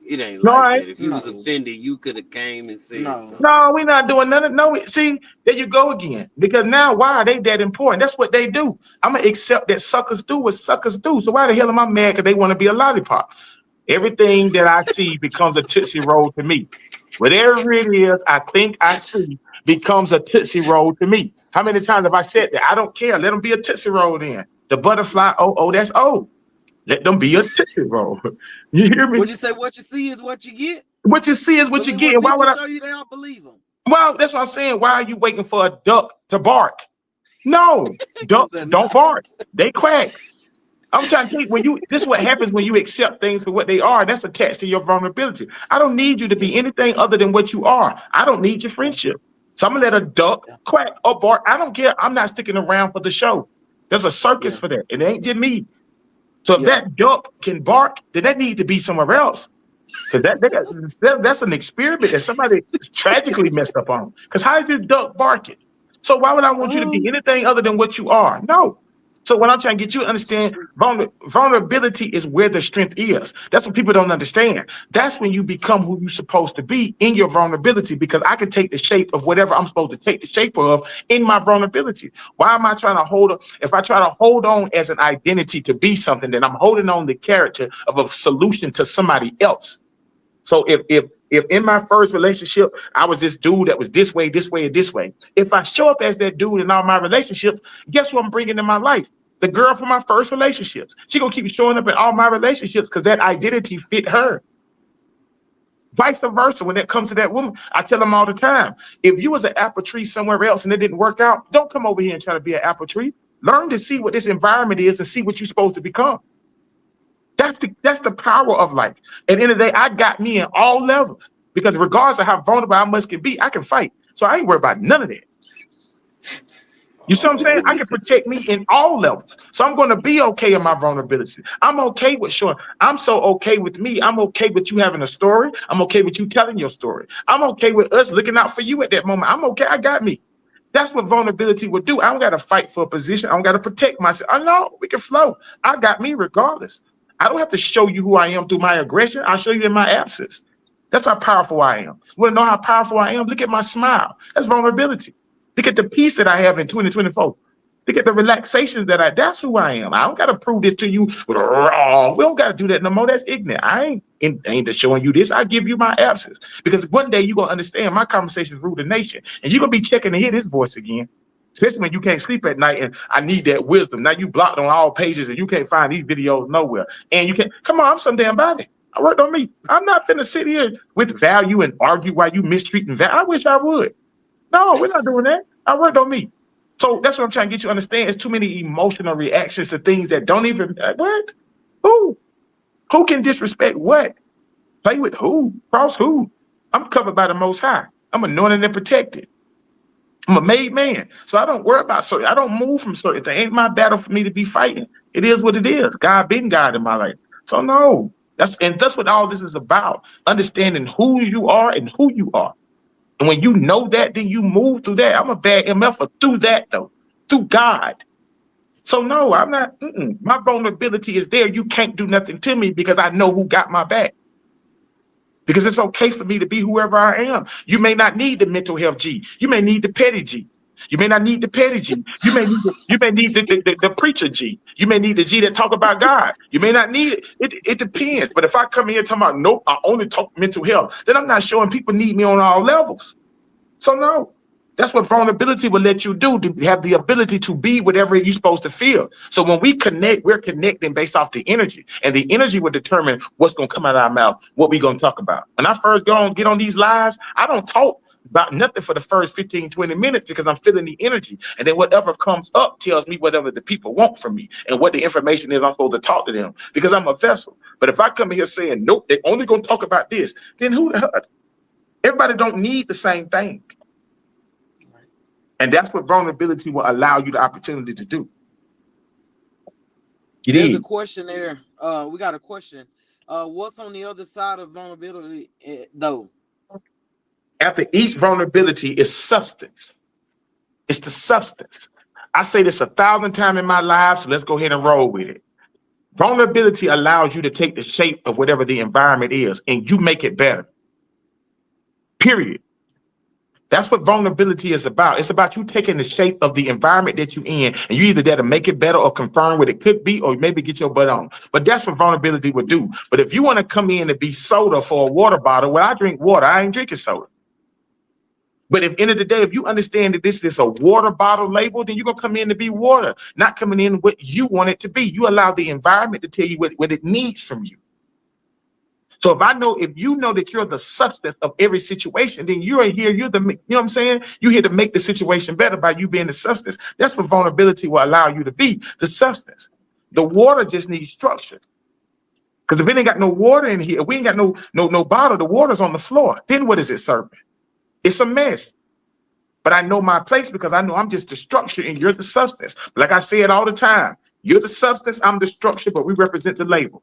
It ain't No, like I ain't. that. If you was offended, you could have came and said something. No, we're not doing nothing. No, see, there you go again. Because now, why are they that important? That's what they do. I'm gonna accept that suckers do what suckers do. So why the hell am I mad? Because they want to be a lollipop. Everything that I see becomes a Tootsie Roll to me. Whatever it is, I think I see becomes a Tootsie Roll to me. How many times have I said that? I don't care. Let them be a Tootsie Roll then. The butterfly, that's O. Let them be a Tootsie Roll. You hear me? Would you say what you see is what you get? What you see is what But you then get. when And why people would I? show you, they don't believe them. Well, that's what I'm saying. Why are you waiting for a duck to bark? No, Because ducks they're don't not. bark. They quack. I'm trying to tell you, this is what happens when you accept things for what they are. That's attached to your vulnerability. I don't need you to be anything other than what you are. I don't need your friendship. So I'm gonna let a duck quack or bark. I don't care. I'm not sticking around for the show. There's a circus for that. It ain't just me. So if that duck can bark, then that need to be somewhere else. Because that's an experiment that somebody tragically messed up on. Because how is this duck barking? So why would I want you to be anything other than what you are? No. So what I'm trying to get you to understand, vulnerability is where the strength is. That's what people don't understand. That's when you become who you're supposed to be in your vulnerability, because I can take the shape of whatever I'm supposed to take the shape of in my vulnerability. Why am I trying to hold on? If I try to hold on as an identity to be something, then I'm holding on the character of a solution to somebody else. So if in my first relationship, I was this dude that was this way, this way, and this way. If I show up as that dude in all my relationships, guess what I'm bringing in my life? The girl from my first relationships. She gonna keep showing up in all my relationships because that identity fit her. Vice versa, when it comes to that woman, I tell them all the time, if you was an apple tree somewhere else and it didn't work out, don't come over here and try to be an apple tree. Learn to see what this environment is and see what you're supposed to become. That's the power of life. At the end of the day, I got me in all levels, because regardless of how vulnerable I must can be, I can fight. So I ain't worried about none of that. You see what I'm saying? I can protect me in all levels. So I'm going to be okay in my vulnerability. I'm okay with showing. I'm so okay with me. I'm okay with you having a story. I'm okay with you telling your story. I'm okay with us looking out for you at that moment. I'm okay. I got me. That's what vulnerability would do. I don't got to fight for a position. I don't got to protect myself. I know we can flow. I got me regardless. I don't have to show you who I am through my aggression. I'll show you in my absence. That's how powerful I am. You want to know how powerful I am? Look at my smile. That's vulnerability. Look at the peace that I have in 2024. Look at the relaxation that's who I am. I don't got to prove this to you with a raw. We don't got to do that no more. That's ignorant. I ain't just showing you this. I give you my absence, because one day you're going to understand my conversations rule the nation, and you're going to be checking to hear this voice again. Especially when you can't sleep at night and I need that wisdom. Now you blocked on all pages and you can't find these videos nowhere. And you can't, come on, I'm some damn body. I worked on me. I'm not finna sit here with value and argue why you mistreating value. I wish I would. No, we're not doing that. I worked on me. So that's what I'm trying to get you to understand. It's too many emotional reactions to things that don't even, what? Who? Who can disrespect what? Play with who? Cross who? I'm covered by the Most High. I'm anointed and protected. I'm a made man, so I don't worry about certain. I don't move from certain things. Ain't my battle for me to be fighting. It is what it is. God been God in my life. So no, that's what all this is about. Understanding who you are and who you are. And when you know that, then you move through that. I'm a bad MF through that though, through God. So no, I'm not. My vulnerability is there. You can't do nothing to me because I know who got my back. Because it's okay for me to be whoever I am. You may not need the mental health G. You may need the petty G. You may not need the petty G. You may need the preacher G. You may need the G that talk about God. You may not need it. It depends. But if I come here talking about, nope, I only talk mental health, then I'm not showing people need me on all levels. So no. That's what vulnerability will let you do, to have the ability to be whatever you're supposed to feel. So when we connect, we're connecting based off the energy. And the energy will determine what's going to come out of our mouth, what we're going to talk about. When I first get on these lives, I don't talk about nothing for the first 15, 20 minutes because I'm feeling the energy. And then whatever comes up tells me whatever the people want from me and what the information is I'm supposed to talk to them, because I'm a vessel. But if I come here saying, nope, they're only going to talk about this, then who the hell? Everybody don't need the same thing. And that's what vulnerability will allow you the opportunity to do. There's a question there. We got a question. What's on the other side of vulnerability, though? After each vulnerability is substance. It's the substance. I say this 1,000 times in my life, so let's go ahead and roll with it. Vulnerability allows you to take the shape of whatever the environment is, and you make it better. Period. That's what vulnerability is about. It's about you taking the shape of the environment that you're in, and you either there to make it better or confirm what it could be, or maybe get your butt on. But that's what vulnerability would do. But if you want to come in and be soda for a water bottle, well, I drink water. I ain't drinking soda. But at the end of the day, if you understand that this is a water bottle label, then you're going to come in to be water, not coming in what you want it to be. You allow the environment to tell you what it needs from you. So if you know that you're the substance of every situation, then you're here, you know what I'm saying? You're here to make the situation better by you being the substance. That's what vulnerability will allow you to be, the substance. The water just needs structure. Because if we ain't got no water in here, we ain't got no bottle, the water's on the floor. Then what is it serving? It's a mess. But I know my place because I know I'm just the structure and you're the substance. Like I say it all the time, you're the substance, I'm the structure, but we represent the label.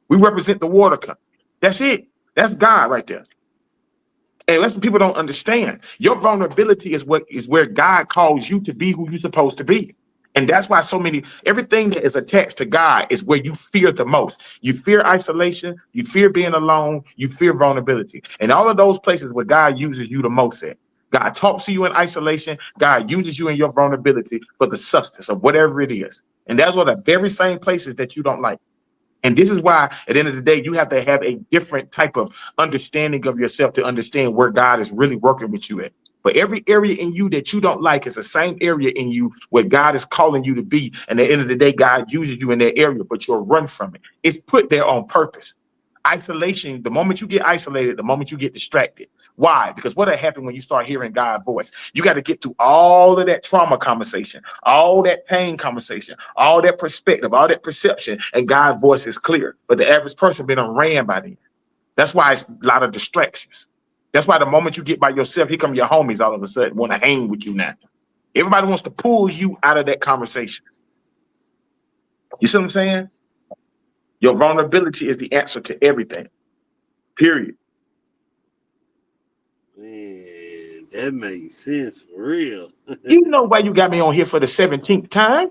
We represent the water cup. That's it. That's God right there. And that's what people don't understand. Your vulnerability is where God calls you to be who you're supposed to be. And that's why everything that is attached to God is where you fear the most. You fear isolation, you fear being alone, you fear vulnerability. And all of those places where God uses you the most at. God talks to you in isolation. God uses you in your vulnerability for the substance of whatever it is. And that's what the very same places that you don't like. And this is why, at the end of the day, you have to have a different type of understanding of yourself to understand where God is really working with you at. But every area in you that you don't like is the same area in you where God is calling you to be. And at the end of the day, God uses you in that area, but you'll run from it. It's put there on purpose. Isolation, the moment you get isolated, the moment you get distracted. Why? Because what'll happen when you start hearing God's voice? You got to get through all of that trauma conversation, all that pain conversation, all that perspective, all that perception, and God's voice is clear. But the average person been ran by them. That's why it's a lot of distractions. That's why the moment you get by yourself, here come your homies all of a sudden want to hang with you now. Everybody wants to pull you out of that conversation. You see what I'm saying? Your vulnerability is the answer to everything. Period. Man, that makes sense for real. You know why you got me on here for the 17th time?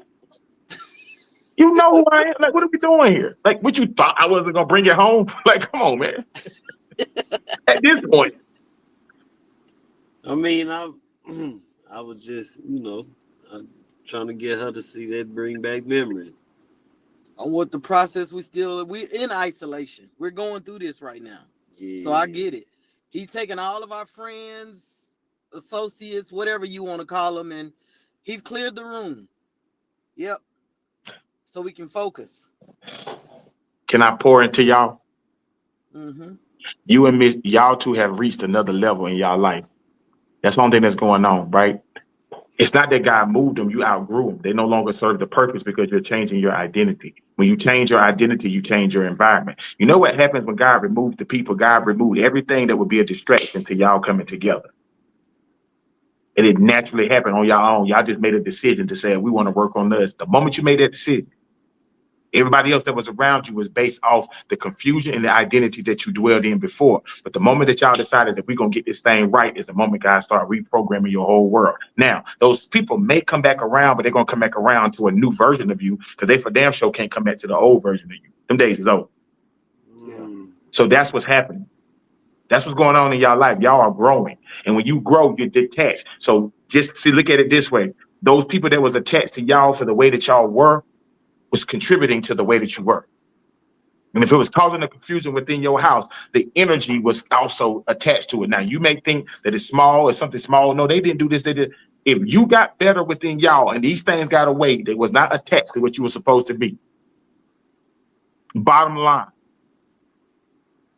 You know who I am? Like, what are we doing here? Like, what you thought I wasn't gonna bring it home? Like, come on, man. At this point. I mean, I was just, I'm trying to get her to see that bring back memories. On what the process we're in isolation. We're going through this right now. Yeah. So I get it. He's taking all of our friends, associates, whatever you want to call them, and he's cleared the room. Yep. So we can focus. Can I pour into y'all? Mm-hmm. You and me, y'all two have reached another level in y'all life. That's the only thing that's going on, right? It's not that God moved them, you outgrew them. They no longer serve the purpose because you're changing your identity. When you change your identity, you change your environment. You know what happens when God removed the people? God removed everything that would be a distraction to y'all coming together. And it naturally happened on y'all own. Y'all just made a decision to say, we want to work on this. The moment you made that decision, everybody else that was around you was based off the confusion and the identity that you dwelled in before. But the moment that y'all decided that we're going to get this thing right is the moment God started reprogramming your whole world. Now, those people may come back around, but they're going to come back around to a new version of you because they for damn sure can't come back to the old version of you. Them days is over. Yeah. So that's what's happening. That's what's going on in y'all life. Y'all are growing. And when you grow, you're detached. So just see, look at it this way. Those people that was attached to y'all for the way that y'all were was contributing to the way that you were. And if it was causing a confusion within your house, the energy was also attached to it. Now, you may think that it's small or something small. No, they didn't do this. They did. If you got better within y'all and these things got away, they was not attached to what you were supposed to be. Bottom line.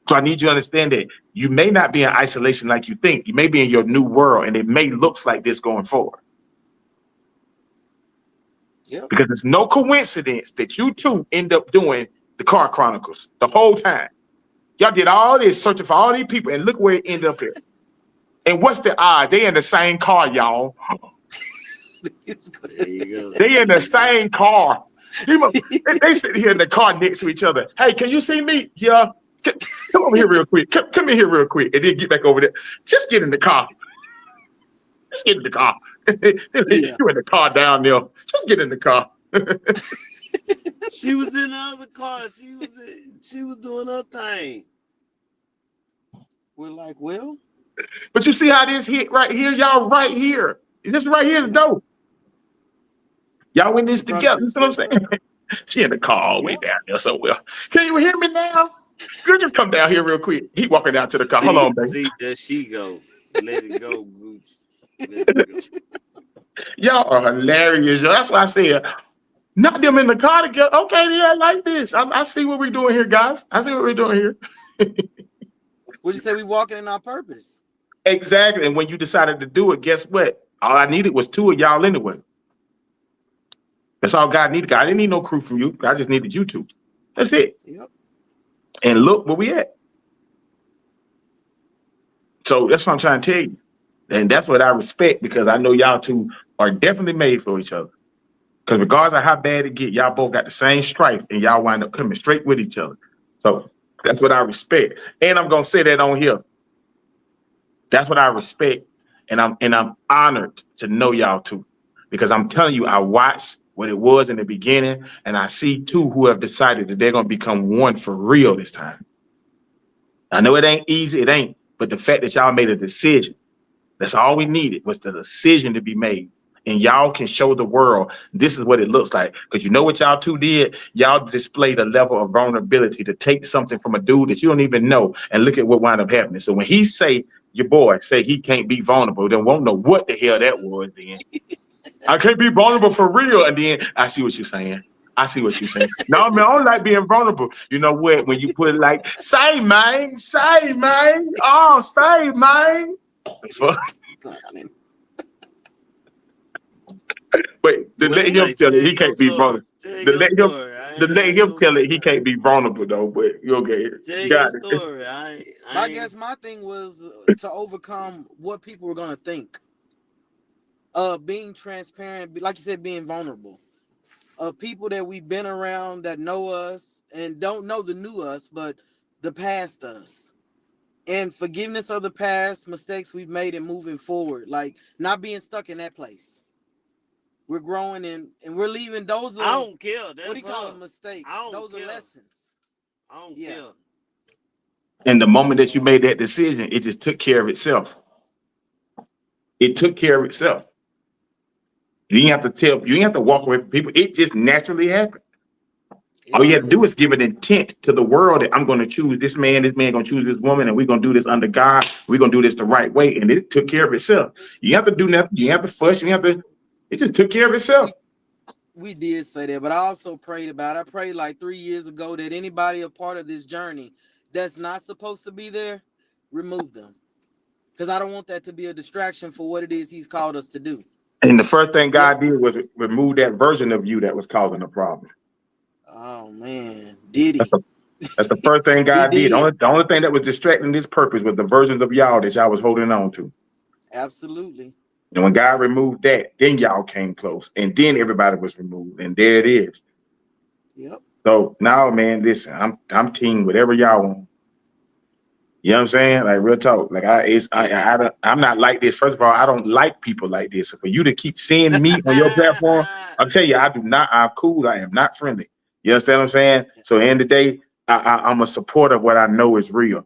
So I need you to understand that you may not be in isolation like you think. You may be in your new world, and it may look like this going forward. Yep. Because it's no coincidence that you two end up doing the Car Chronicles the whole time. Y'all did all this searching for all these people, and look where it ended up here. And what's the odds? They in the same car, y'all. There you go. They in the same car. They sit here in the car next to each other. Hey, can you see me? Yeah. Come over here real quick. Come in here real quick, and then get back over there. Just get in the car. Just get in the car. Yeah. You're in the car down there. Just get in the car. She was in the other car. She was doing her thing. We're like, well. But you see how this hit right here? Y'all right here. This right here is dope. Y'all in this together. You see what I'm saying? She in the car all the way down there somewhere. Can you hear me now? Girl, just come down here real quick. He walking down to the car. Hold on, baby. See, there she go. Let it go, Gooch. Let it go. Y'all are hilarious. Yo. That's why I said, not them in the car together. Okay, yeah, I like this. I see what we're doing here, guys. I see what we're doing here. Would you say we walking in our purpose? Exactly. And when you decided to do it, guess what? All I needed was two of y'all anyway. That's all God needed. God didn't need no crew from you. I just needed you two. That's it. Yep. And look where we at. So that's what I'm trying to tell you. And that's what I respect because I know y'all two are definitely made for each other. Because regardless of how bad it get, y'all both got the same strife and y'all wind up coming straight with each other. So that's what I respect. And I'm going to say that on here. That's what I respect. And I'm honored to know y'all two. Because I'm telling you, I watched what it was in the beginning, and I see two who have decided that they're gonna become one for real this time. I know it ain't easy, it ain't, but the fact that y'all made a decision, that's all we needed was the decision to be made. And y'all can show the world this is what it looks like. Because you know what y'all two did? Y'all displayed a level of vulnerability to take something from a dude that you don't even know and look at what wound up happening. So when he say, your boy say he can't be vulnerable, then won't know what the hell that was then. I can't be vulnerable for real. And then I see what you're saying. I see what you're saying. No, man, I don't like being vulnerable. You know what? When you put it like, say, man, oh, say, man. Fuck. But to let him tell it, he can't be vulnerable. To let him tell it, he can't be vulnerable though. But you okay? Tell Got your it. story. I guess my thing was to overcome what people were gonna think. Being transparent, like you said, being vulnerable. People that we've been around that know us and don't know the new us, but the past us. And forgiveness of the past, mistakes we've made and moving forward. Like not being stuck in that place. We're growing and we're leaving those. I don't care. That's what do you call them? Mistakes. Those are lessons. I don't care. And the moment that you made that decision, it just took care of itself. It took care of itself. You didn't have to tell, you didn't have to walk away from people. It just naturally happened. All you have to do is give an intent to the world that I'm going to choose this man going to choose this woman, and we're going to do this under God. We're going to do this the right way. And it took care of itself. You have to do nothing. You have to fuss. It just took care of itself. We did say that, but I also prayed about it. I prayed like 3 years ago that anybody a part of this journey that's not supposed to be there, remove them. Because I don't want that to be a distraction for what it is he's called us to do. And the first thing God did was remove that version of you that was causing the problem. Oh, man. Did he? That's the first thing God did. The only thing that was distracting this purpose was the versions of y'all that y'all was holding on to. Absolutely. And when God removed that, then y'all came close. And then everybody was removed. And there it is. Yep. So now, man, listen, I'm team whatever y'all want. You know what I'm saying? Like real talk. Like I'm not like this. First of all, I don't like people like this. So for you to keep seeing me on your platform, I'll tell you, I'm cool. I am not friendly. You understand what I'm saying? So at the end of the day, I'm a supporter of what I know is real.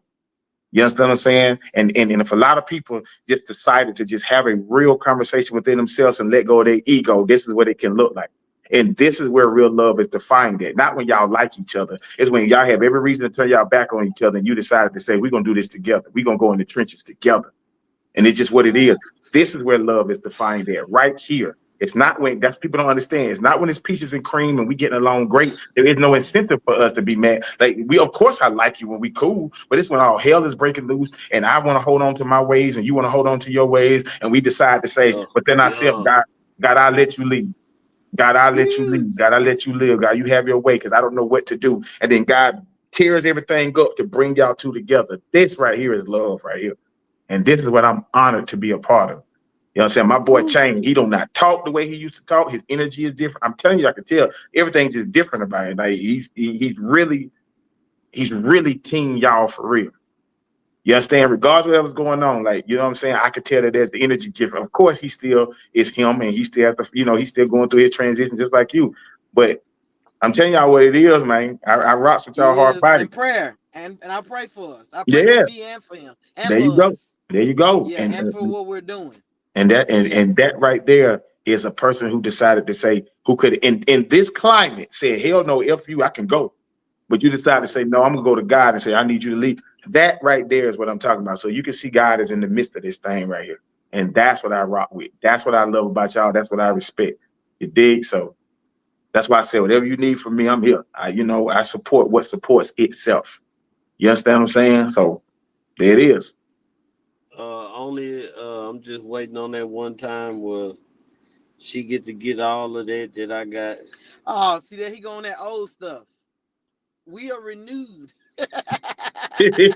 You understand what I'm saying? And if a lot of people just decided to just have a real conversation within themselves and let go of their ego, this is what it can look like. And this is where real love is defined at. Not when y'all like each other. It's when y'all have every reason to turn y'all back on each other and you decided to say, we're going to do this together. We're going to go in the trenches together. And it's just what it is. This is where love is defined at, right here. It's not when, that's people don't understand. It's not when it's peaches and cream and we getting along great. There is no incentive for us to be mad. Like of course I like you when we cool, but it's when all hell is breaking loose and I want to hold on to my ways and you want to hold on to your ways. And we decide to say, but then I said, God, I'll let you leave. God, I'll let you leave. God, I'll let you live. God, you have your way because I don't know what to do. And then God tears everything up to bring y'all two together. This right here is love right here. And this is what I'm honored to be a part of. You know what I'm saying? My boy changed. He don't not talk the way he used to talk. His energy is different. I'm telling you, I can tell everything's just different about it. Like he's really team y'all for real. You understand? Regardless of whatever's going on, like, you know what I'm saying? I could tell that there's the energy different. Of course, he still is him and he still has to, he's still going through his transition just like you. But I'm telling y'all what it is, man. I rocks with y'all hard body. And prayer. And I pray for us. I pray for me and for him. And there you go. Us. There you go. Yeah, and for what we're doing. And that right there is a person who decided to say, who could in this climate say, hell no, F you, I can go. But you decide to say, no, I'm gonna go to God and say, I need you to leave. That right there is what I'm talking about. So you can see God is in the midst of this thing right here. And that's what I rock with. That's what I love about y'all. That's what I respect. You dig? So that's why I say whatever you need from me, I'm here. I support what supports itself. You understand what I'm saying? So there it is. I'm just waiting on that one time where she get all of that I got. Oh, see that he going that old stuff. We are renewed. This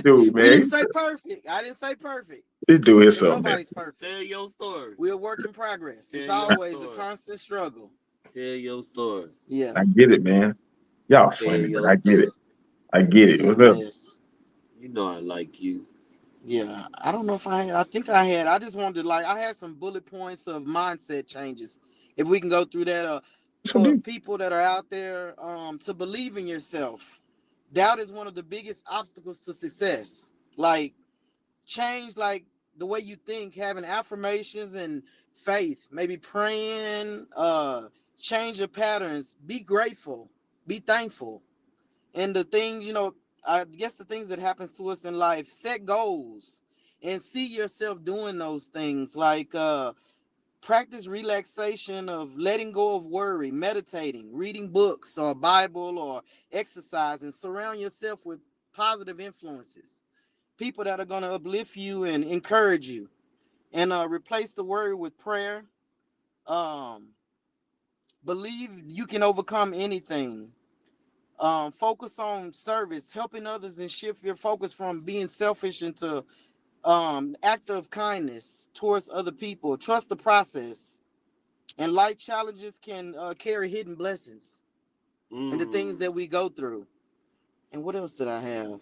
dude, man. We didn't say perfect. I didn't say perfect. This dude is something. Nobody's perfect. Tell your story. We're a work in progress. It's always a constant struggle. Tell your story. Yeah. I get it, man. Y'all funny, but I get it. I get it. What's up? You know I like you. Yeah. I don't know if I think I just wanted to I had some bullet points of mindset changes if we can go through that, So for deep. people that are out there, to believe in yourself. Doubt is one of the biggest obstacles to success. Like, change like the way you think, having affirmations and faith, maybe praying, change your patterns, be grateful, be thankful. And the things, I guess the things that happens to us in life, set goals and see yourself doing those things. Like, practice relaxation of letting go of worry, meditating, reading books or Bible or exercise, and surround yourself with positive influences, people that are going to uplift you and encourage you. And replace the worry with prayer. um Believe you can overcome anything. Focus on service, helping others, and shift your focus from being selfish into act of kindness towards other people. Trust the process, and life challenges can carry hidden blessings and the things that we go through. And what else did I have?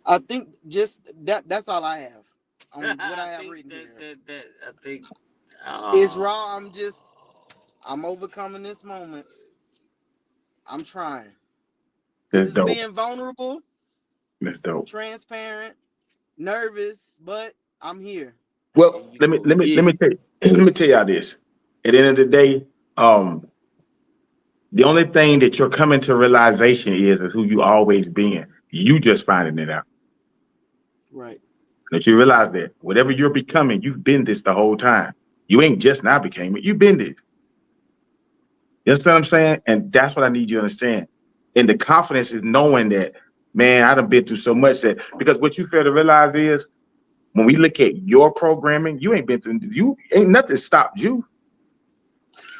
I think just that's all I have on what I have written here. I think It's raw. I'm overcoming this moment. I'm trying. This That's is dope. being vulnerable, That's dope. transparent, nervous, but I'm here. Well, and you let me gonna let me get let me it. tell you, let me tell y'all this. At the end of the day, the only thing that you're coming to realization is who you always been. You just finding it out. Right. That you realize that whatever you're becoming, you've been this the whole time. You ain't just now became it. You've been this. You understand what I'm saying? And that's what I need you to understand. And the confidence is knowing that, man, I done been through so much that because what you fail to realize is when we look at your programming, you ain't been through, you ain't nothing stopped you.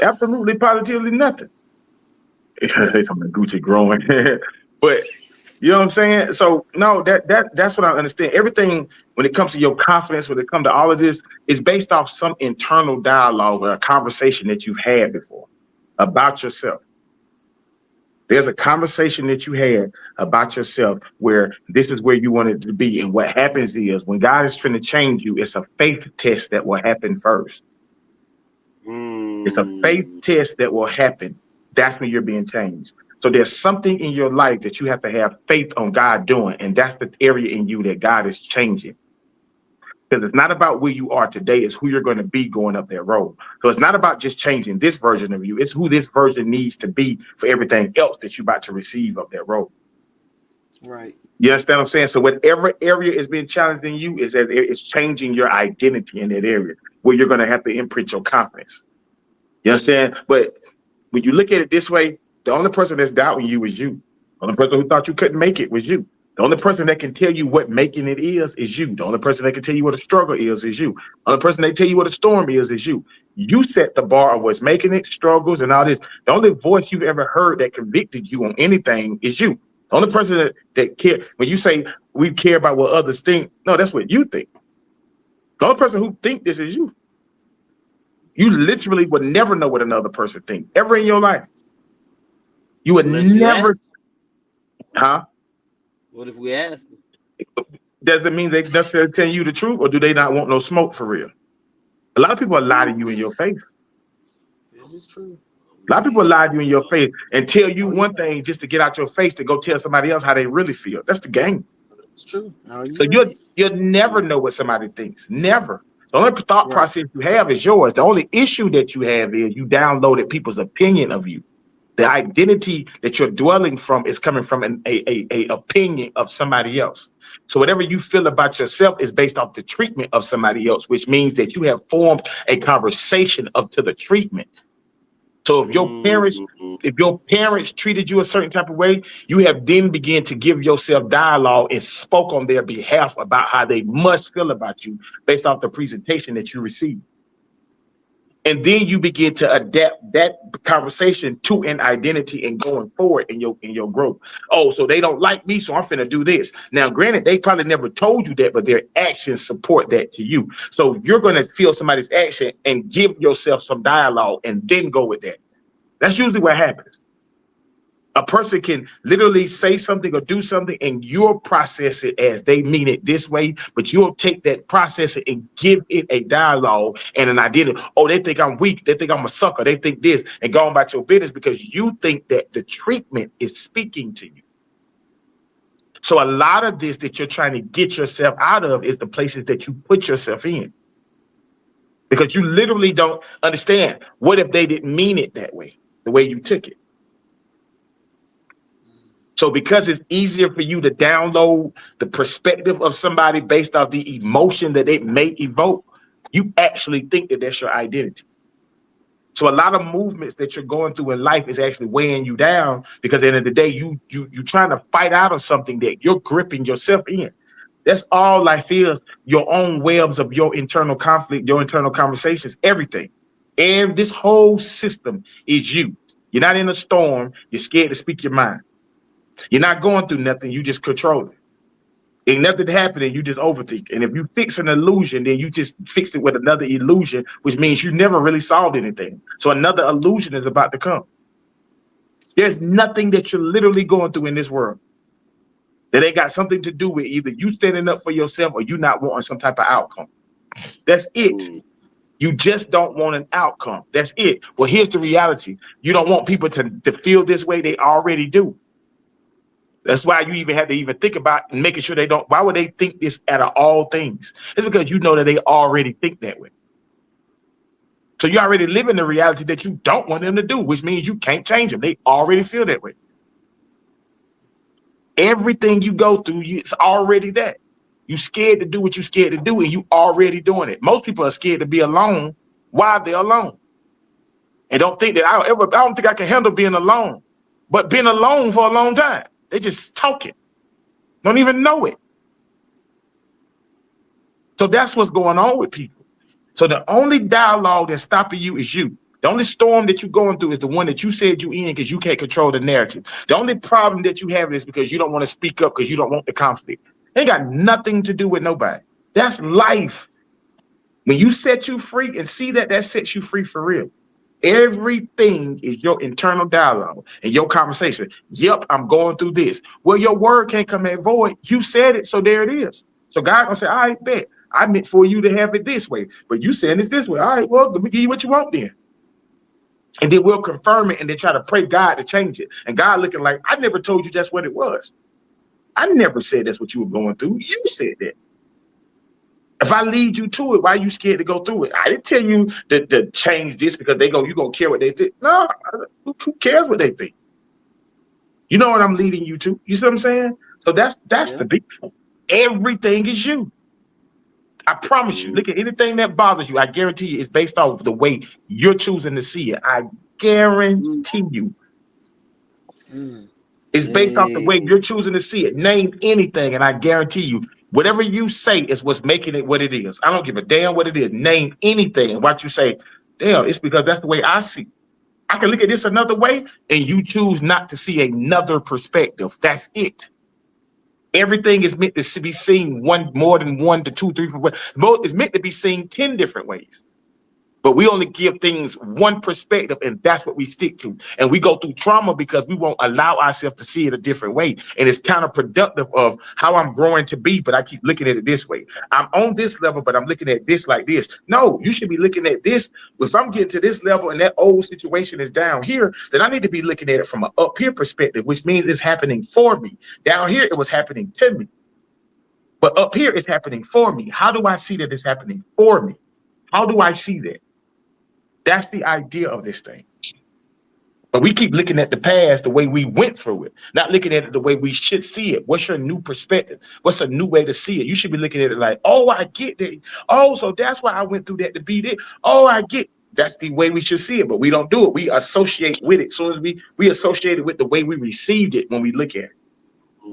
Absolutely, positively nothing. They talking about Gucci growing. But you know what I'm saying? So no, that's what I understand. Everything when it comes to your confidence, when it comes to all of this, is based off some internal dialogue or a conversation that you've had before about yourself. There's a conversation that you had about yourself where this is where you wanted to be. And what happens is when God is trying to change you, it's a faith test that will happen first. It's a faith test that will happen. That's when you're being changed. So there's something in your life that you have to have faith on God doing. And that's the area in you that God is changing. Because it's not about where you are today, it's who you're going to be going up that road. So it's not about just changing this version of you, it's who this version needs to be for everything else that you're about to receive up that road. Right. You understand what I'm saying? So whatever area is being challenged in you is that it's changing your identity in that area where you're going to have to imprint your confidence. You understand? But when you look at it this way, the only person that's doubting you is you. The only person who thought you couldn't make it was you. The only person that can tell you what making it is you. The only person that can tell you what a struggle is you. The only person that can tell you what a storm is you. You set the bar of what's making it, struggles, and all this. The only voice you've ever heard that convicted you on anything is you. The only person that care when you say we care about what others think, no, that's what you think. The only person who think this is you. You literally would never know what another person thinks ever in your life. You would Unless you never, ask. huh? What if we ask them? Does it mean they necessarily tell you the truth, or do they not want no smoke for real? A lot of people lie to you in your face. This is true. A lot of people lie to you in your So, face and tell you Oh yeah, one thing just to get out your face to go tell somebody else how they really feel. That's the game. it's true. No, So you're right. you'll never know what somebody thinks. Never. The only thought Right. process you have is yours. The only issue that you have is you downloaded people's opinion of you. The identity that you're dwelling from is coming from a opinion of somebody else. So whatever you feel about yourself is based off the treatment of somebody else, which means that you have formed a conversation up to the treatment. So if your parents treated you a certain type of way, you have then begun to give yourself dialogue and spoke on their behalf about how they must feel about you based off the presentation that you received. And then you begin to adapt that conversation to an identity and going forward in your growth. Oh, so they don't like me, so I'm finna do this. Now, granted, they probably never told you that, but their actions support that to you. So you're gonna feel somebody's action and give yourself some dialogue and then go with that. That's usually what happens. A person can literally say something or do something and you'll process it as they mean it this way, but you'll take that, process it, and give it a dialogue and an identity. Oh, they think I'm weak. They think I'm a sucker. They think this, and go on about your business because you think that the treatment is speaking to you. So a lot of this that you're trying to get yourself out of is the places that you put yourself in. Because you literally don't understand. What if they didn't mean it that way, the way you took it? So because it's easier for you to download the perspective of somebody based off the emotion that it may evoke, you actually think that that's your identity. So a lot of movements that you're going through in life is actually weighing you down because at the end of the day, you're trying to fight out of something that you're gripping yourself in. That's all life is, your own webs of your internal conflict, your internal conversations, everything. And this whole system is you. You're not in a storm. You're scared to speak your mind. You're not going through nothing. You just control it. Ain't nothing happening. You just overthink. And if you fix an illusion, then you just fix it with another illusion, which means you never really solved anything. So another illusion is about to come. There's nothing that you're literally going through in this world that ain't got something to do with either you standing up for yourself or you not wanting some type of outcome. That's it. You just don't want an outcome. That's it. Well, here's the reality. You don't want people to feel this way. They already do. That's why you even have to even think about making sure they don't. Why would they think this out of all things? It's because you know that they already think that way. So you already live in the reality that you don't want them to do, which means you can't change them. They already feel that way. Everything you go through, it's already that. You scared to do what you're scared to do, and you already doing it. Most people are scared to be alone while they're alone. And don't think that I don't think I can handle being alone. But being alone for a long time. They just talking. Don't even know it. So that's what's going on with people. So the only dialogue that's stopping you is you. The only storm that you're going through is the one that you said you in because you can't control the narrative. The only problem that you have is because you don't want to speak up because you don't want the conflict. It ain't got nothing to do with nobody. That's life. When you set you free and see that sets you free for real. Everything is your internal dialogue and your conversation. Yep, I'm going through this. Well, your word can't come at void. You said it, so there it is. So God gonna say, all right, bet. I meant for you to have it this way, but you said it's this way. All right, well, let me give you what you want then. And then we'll confirm it and then try to pray God to change it. And God looking like, I never told you that's what it was. I never said that's what you were going through. You said that. If I lead you to it, why are you scared to go through it? I didn't tell you to change this because you're going to care what they think. No, who cares what they think? You know what I'm leading you to? You see what I'm saying? So that's the big thing. Everything is you. I promise you. Look at anything that bothers you. I guarantee you it's based off the way you're choosing to see it. I guarantee you. It's based off the way you're choosing to see it. Name anything, and I guarantee you, whatever you say is what's making it what it is. I don't give a damn what it is. Name anything, and what you say, damn, it's because that's the way I see it. I can look at this another way, and you choose not to see another perspective. That's it. Everything is meant to be seen more than 1 to 2, 3, 4 ways. It's meant to be seen 10 different ways. But we only give things one perspective, and that's what we stick to. And we go through trauma because we won't allow ourselves to see it a different way. And it's counterproductive of how I'm growing to be, but I keep looking at it this way. I'm on this level, but I'm looking at this like this. No, you should be looking at this. If I'm getting to this level and that old situation is down here, then I need to be looking at it from an up here perspective, which means it's happening for me. Down here, it was happening to me. But up here, it's happening for me. How do I see that it's happening for me? How do I see that? That's the idea of this thing. But we keep looking at the past the way we went through it, not looking at it the way we should see it. What's your new perspective? What's a new way to see it? You should be looking at it like, oh, I get that. Oh, so that's why I went through that to be there. Oh, I get. That's the way we should see it, but we don't do it. We associate with it. So we associate it with the way we received it when we look at it.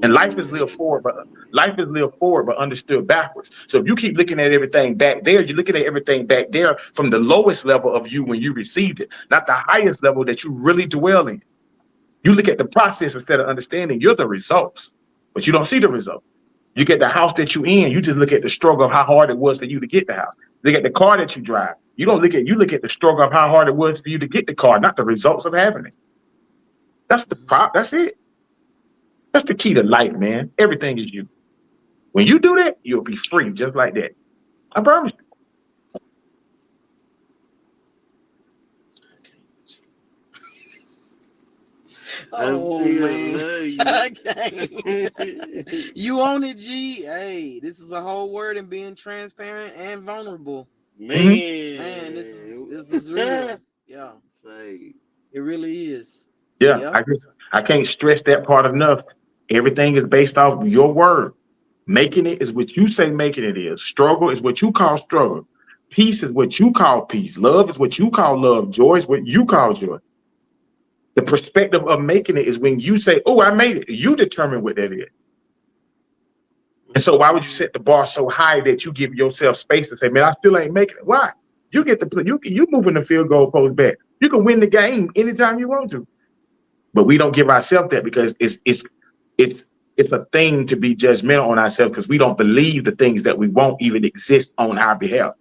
And life is lived forward, but understood backwards. So if you keep looking at everything back there, you're looking at everything back there from the lowest level of you when you received it, not the highest level that you really dwell in. You look at the process instead of understanding you're the results, but you don't see the result. You get the house that you in, you just look at the struggle of how hard it was for you to get the house. Look at the car that you drive. You look at the struggle of how hard it was for you to get the car, not the results of having it. That's the That's it. That's the key to life, man. Everything is you. When you do that, you'll be free just like that. I promise you. Oh man, I can't. You own it, G. Hey, this is a whole word in being transparent and vulnerable. Man, this is real. Yeah, it really is. Yeah, I can't stress that part enough. Everything is based off your word. Making it is what you say making it is. Struggle is what you call struggle. Peace is what you call peace. Love is what you call love. Joy is what you call joy. The perspective of making it is when you say, oh, I made it. You determine what that is. And so why would you set the bar so high that you give yourself space to say, man, I still ain't making it? Why? You get to play. You moving the field goal post back. You can win the game anytime you want to. But we don't give ourselves that because it's a thing to be judgmental on ourselves because we don't believe the things that we won't even exist on our behalf.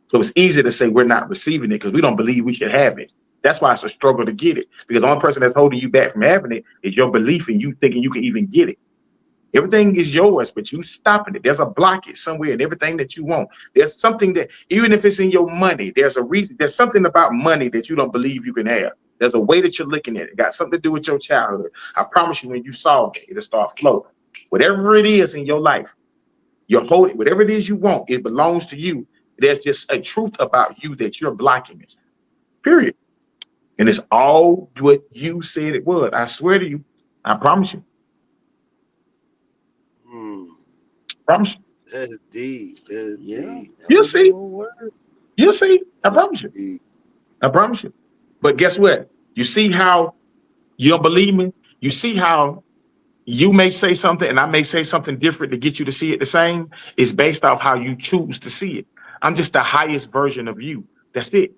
So it's easy to say we're not receiving it because we don't believe we should have it. That's why it's a struggle to get it, because the only person that's holding you back from having it is your belief in you thinking you can even get it. Everything is yours, but you stopping it. There's a blockage somewhere in everything that you want. There's something that, even if it's in your money, there's a reason. There's something about money that you don't believe you can have. There's a way that you're looking at it. It got something to do with your childhood. I promise you, when you solve it, it'll start flowing. Whatever it is in your life, you're holding, whatever it is you want, it belongs to you. There's just a truth about you that you're blocking it. Period. And it's all what you said it was. I swear to you. I promise you. Promise you. That's deep. That's deep. You'll see. You'll see. I promise you. I promise you. But guess what? You see how you don't believe me? You see how you may say something and I may say something different to get you to see it the same? It's based off how you choose to see it. I'm just the highest version of you. That's it.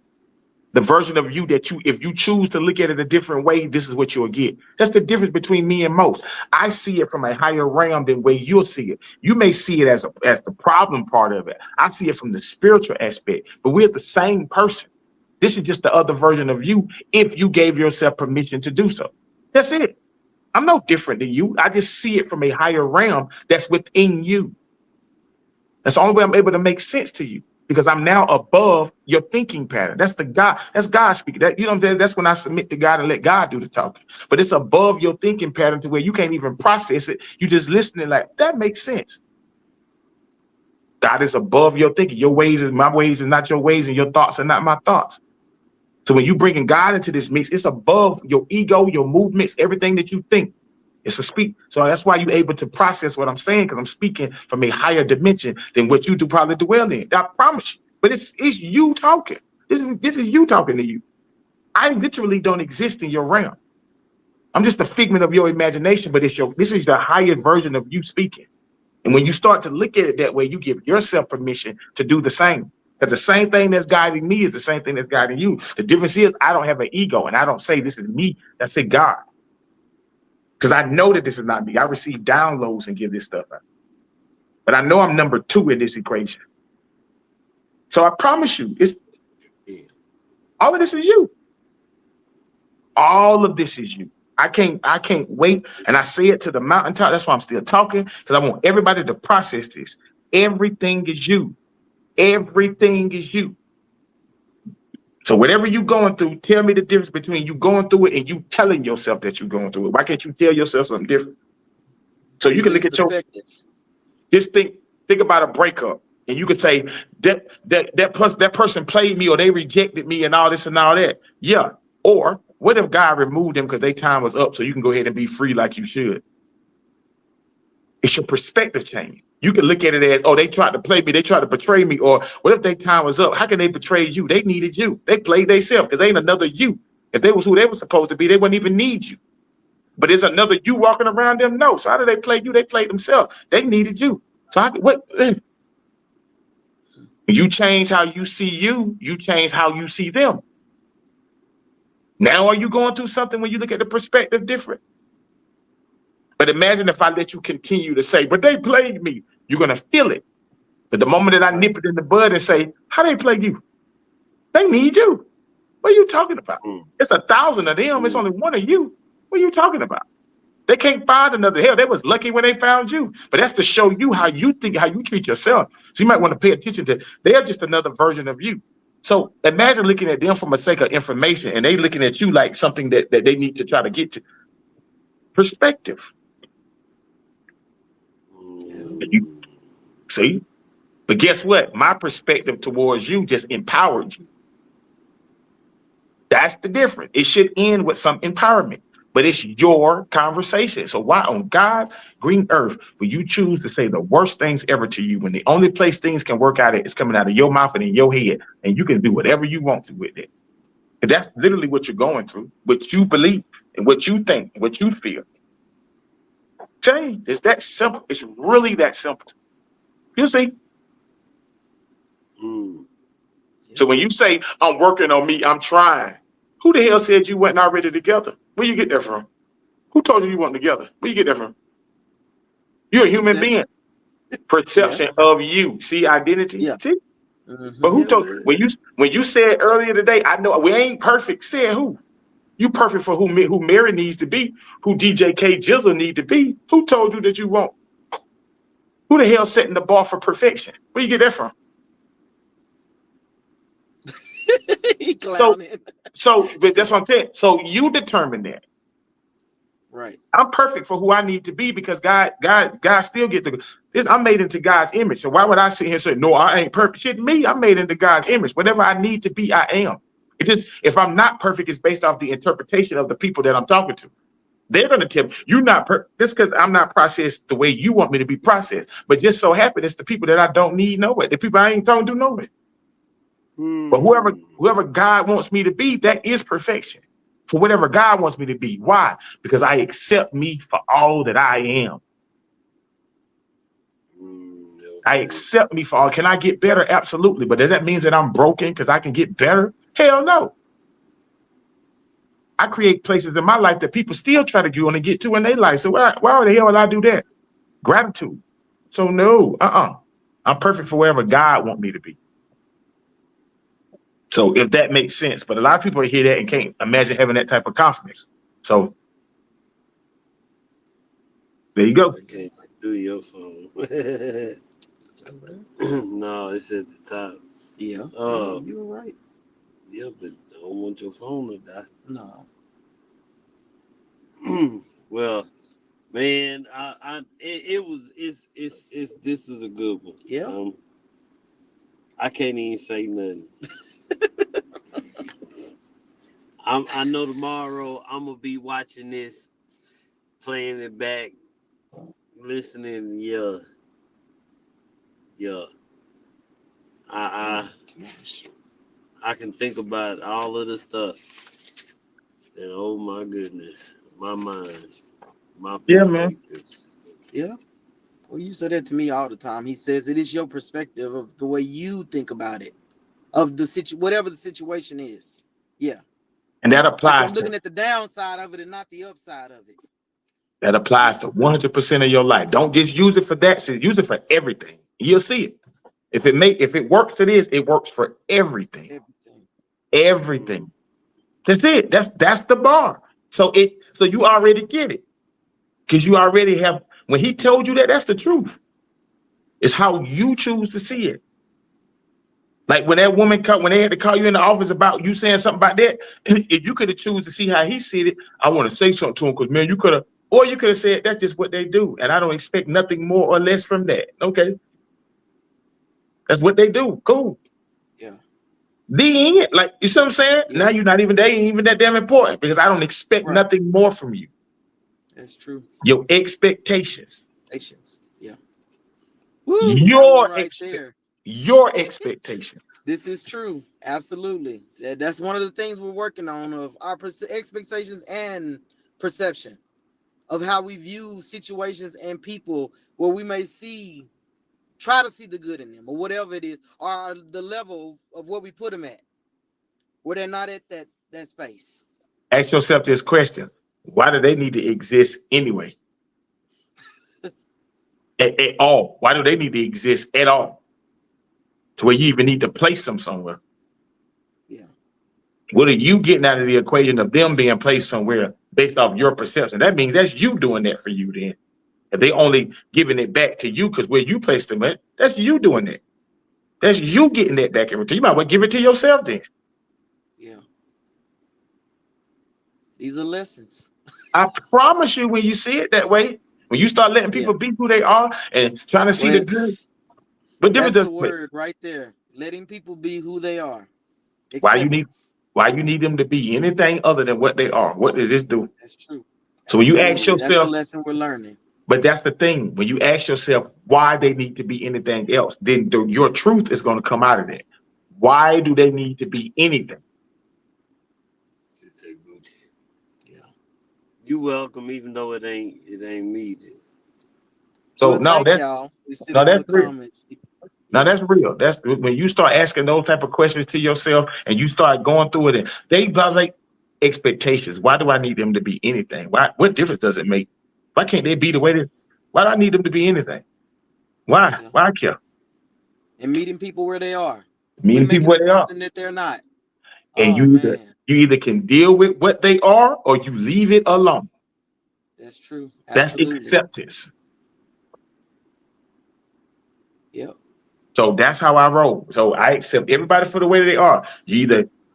The version of you that if you choose to look at it a different way, this is what you'll get. That's the difference between me and most. I see it from a higher realm than way you'll see it. You may see it as the problem part of it. I see it from the spiritual aspect, but we're the same person. This is just the other version of you if you gave yourself permission to do so. That's it. I'm no different than you. I just see it from a higher realm that's within you. That's the only way I'm able to make sense to you. Because I'm now above your thinking pattern. That's God speaking. That, you know what I'm saying? That's when I submit to God and let God do the talking. But it's above your thinking pattern to where you can't even process it. You just listening like, that makes sense. God is above your thinking. Your ways is my ways and not your ways, and your thoughts are not my thoughts. So when you bringing God into this mix, it's above your ego, your movements, everything that you think. It's a speak. So that's why you're able to process what I'm saying, because I'm speaking from a higher dimension than what you do probably dwell in. I promise you. But it's you talking. This is you talking to you. I literally don't exist in your realm. I'm just a figment of your imagination, but this is the higher version of you speaking. And when you start to look at it that way, you give yourself permission to do the same. Because the same thing that's guiding me is the same thing that's guiding you. The difference is I don't have an ego, and I don't say this is me. I say God. Because I know that this is not me. I receive downloads and give this stuff out. But I know I'm number 2 in this equation. So I promise you, all of this is you. All of this is you. I can't wait. And I say it to the mountaintop. That's why I'm still talking, because I want everybody to process this. Everything is you. Everything is you. So whatever you're going through, tell me the difference between you going through it and you telling yourself that you're going through it. Why can't you tell yourself something different? So you can look at your, just think about a breakup, and you could say that person played me, or they rejected me, and all this and all that. Yeah. Or what if God removed them because their time was up, so you can go ahead and be free like you should? It's your perspective change. You can look at it as, oh, they tried to play me, they tried to betray me, or what if their time was up? How can they betray you? They needed you. They played themselves because they ain't another you. If they was who they were supposed to be, they wouldn't even need you. But there's another you walking around them. No. So how did they play you? They played themselves. They needed you. So you change how you see you, you change how you see them. Now are you going through something when you look at the perspective different? But imagine if I let you continue to say, but they played me. You're going to feel it. But the moment that I nip it in the bud and say, how they play you? They need you. What are you talking about? It's 1,000 of them. It's only one of you. What are you talking about? They can't find another. Hell, they was lucky when they found you. But that's to show you how you think, how you treat yourself. So you might want to pay attention to, they're just another version of you. So imagine looking at them from a sake of information and they looking at you like something that they need to try to get to. Perspective. You see? But guess what? My perspective towards you just empowered you. That's the difference. It should end with some empowerment, but it's your conversation. So why on God's green earth will you choose to say the worst things ever to you when the only place things can work out is coming out of your mouth and in your head, and you can do whatever you want to with it? And that's literally what you're going through, what you believe and what you think, what you feel. Change. It's that simple. It's really that simple. You see? So when you say, I'm working on me, I'm trying, who the hell said you weren't already together? Where you get that from? Who told you weren't together? Where you get that from? You're a human being. Perception of you. See identity? Yeah. See? But who told when you said earlier today, I know we ain't perfect, said who? You perfect for who Mary needs to be, who DJ KGIZZLE need to be. Who told you that you won't? Who the hell setting the bar for perfection? Where you get that from? But that's what I'm saying. So you determine that. Right. I'm perfect for who I need to be because God still get this. I'm made into God's image. So why would I sit here and say, no, I ain't perfect? Shit, me, I'm made into God's image. Whatever I need to be, I am. It just, if I'm not perfect, it's based off the interpretation of the people that I'm talking to. They're going to tell me, you're not perfect. Just because I'm not processed the way you want me to be processed. But just so happen, it's the people that I don't need know it. The people I ain't talking to know it. But whoever God wants me to be, that is perfection. For whatever God wants me to be. Why? Because I accept me for all that I am. I accept me for all. Can I get better? Absolutely. But does that mean that I'm broken because I can get better? Hell no. I create places in my life that people still try to go and get to in their life. So why the hell would I do that? Gratitude. So no, I'm perfect for wherever God wants me to be. So if that makes sense, but a lot of people hear that and can't imagine having that type of confidence. So there you go. I can't do your phone. No, it's at the top. Yeah. You were right. Yeah, but I don't want your phone to die. No. Well, man, this was a good one. Yeah. I can't even say nothing. I know tomorrow I'm gonna be watching this, playing it back, listening. Yeah. I can think about all of the stuff. And oh my goodness, my mind, my perspective. Yeah, man. Yeah. Well, you said that to me all the time. He says it is your perspective of the way you think about it, of the whatever the situation is. Yeah. And that applies. Like I'm looking at the downside of it and not the upside of it. That applies to 100% of your life. Don't just use it for that. So use it for everything. You'll see it. If it works for this, it works for everything. Everything. That's it. That's the bar. So you already get it. Because you already have, when he told you that, that's the truth. It's how you choose to see it. Like when that woman when they had to call you in the office about you saying something about that, if you could have chosen to see how he see it, I want to say something to him because man, you could have said that's just what they do. And I don't expect nothing more or less from that. Okay. That's what they do. Cool. Yeah. The end. Like, you see what I'm saying? Yeah. Now they ain't even that damn important because I don't expect nothing more from you. That's true. Your expectations. Yeah. Woo, your expectation. This is true. Absolutely. That's one of the things we're working on, of our expectations and perception of how we view situations and people, where we may try to see the good in them or whatever it is, or the level of what we put them at, where they're not at that space. Ask yourself this question. Why do they need to exist anyway? at all. Why do they need to exist at all? To where you even need to place them somewhere. Yeah. What are you getting out of the equation of them being placed somewhere based off your perception? That means that's you doing that for you then. If they only giving it back to you because where you placed them at, that's you doing it. That's you getting that back in return. You might well give it to yourself then. Yeah. These are lessons. I promise you, when you see it that way, when you start letting people be who they are and trying to see the good, what difference that's does the it make? word right there. Letting people be who they are. Why you need them to be anything other than what they are? What does this do? That's true. So when you ask yourself, that's the lesson we're learning. But that's the thing. When you ask yourself why they need to be anything else, then your truth is going to come out of that. Why do they need to be anything? Yeah. You welcome, even though it ain't me. So no, that's real. Now that's real. That's when you start asking those type of questions to yourself and you start going through it. And they like expectations. Why do I need them to be anything? Why? What difference does it make? Why can't they be the way that? Why do I need them to be anything? Why? Yeah. Why I care? And meeting people where they are. Meeting people where they are. Something that they're not. And you either can deal with what they are or you leave it alone. That's true. Absolutely. That's acceptance. Yep. So that's how I roll. So I accept everybody for the way they are.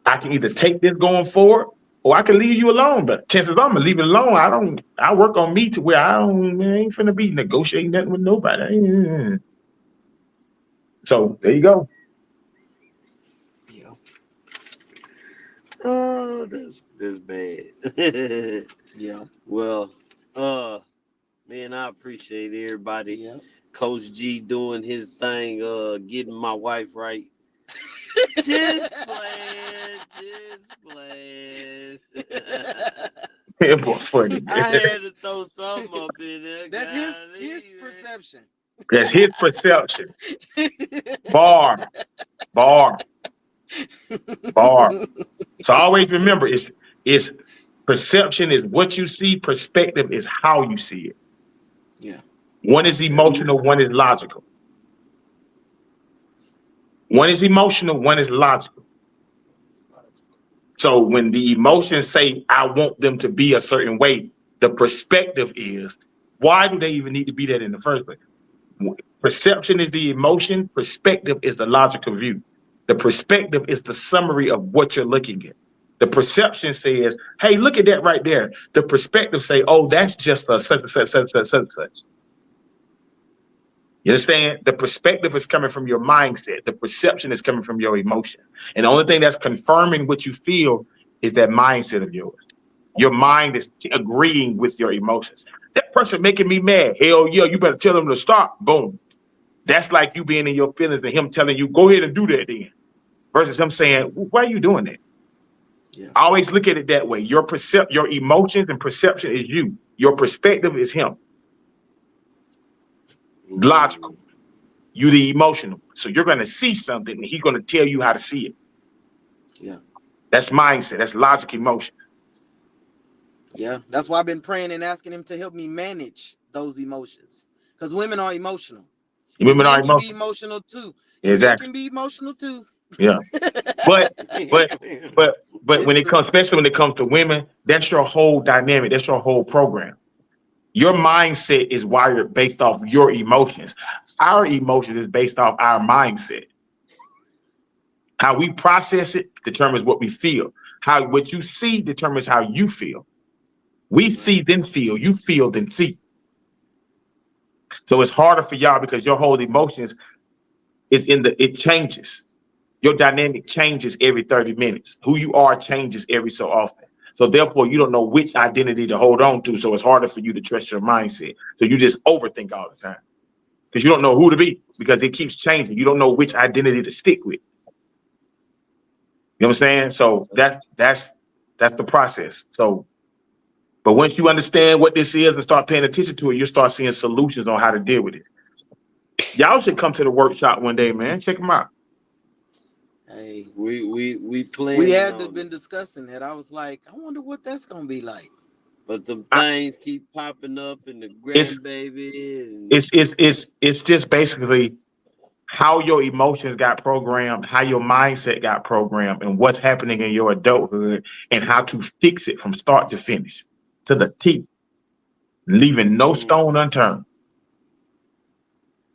I can either take this going forward or I can leave you alone. But chances are I'm gonna leave it alone. I work on me to where I ain't finna be negotiating nothing with nobody. So there you go. Yeah. Oh, that's bad. Yeah. Well, man, I appreciate everybody. Yeah. Coach G doing his thing, getting my wife right. Just playing. Funny. I had to throw something up in there. That's his perception. That's his perception. Bar. So always remember, it's perception is what you see. Perspective is how you see it. Yeah. One is emotional, one is logical. One is emotional, one is logical. So when the emotions say, I want them to be a certain way, the perspective is, why do they even need to be that in the first place? Perception is the emotion, perspective is the logical view. The perspective is the summary of what you're looking at. The perception says, hey, look at that right there. The perspective say, oh, that's just a such and such. You understand? The perspective is coming from your mindset. The perception is coming from your emotion. And the only thing that's confirming what you feel is that mindset of yours. Your mind is agreeing with your emotions. That person making me mad. Hell yeah, you better tell them to stop. Boom. That's like you being in your feelings and him telling you, go ahead and do that then. Versus him saying, why are you doing that? Yeah. I always look at it that way. Your emotions and perception is you. Your perspective is him. Logical. You the emotional. So you're going to see something and he's going to tell you how to see it. Yeah. That's mindset. That's logic, emotion. Yeah. That's why I've been praying and asking him to help me manage those emotions. Because women are emotional. Women are emotional. Can be emotional too. Exactly. Can be emotional too. Yeah. But when it comes, especially when it comes to women, that's your whole dynamic. That's your whole program. Your mindset is wired based off your emotions. Our emotions is based off our mindset. How we process it determines what we feel. What you see determines how you feel. We see, then feel. You feel, then see. So it's harder for y'all because your whole emotions is it changes. Your dynamic changes every 30 minutes. Who you are changes every so often. So therefore, you don't know which identity to hold on to. So it's harder for you to trust your mindset. So you just overthink all the time because you don't know who to be because it keeps changing. You don't know which identity to stick with. You know what I'm saying? So that's the process. So, but once you understand what this is and start paying attention to it, you start seeing solutions on how to deal with it. Y'all should come to the workshop one day, man. Check them out. Hey, we plan. We had been discussing it. I was like, I wonder what that's gonna be like. But the things keep popping up in the grandbaby. It's just basically how your emotions got programmed, how your mindset got programmed, and what's happening in your adulthood, and how to fix it from start to finish to the T, leaving no stone unturned.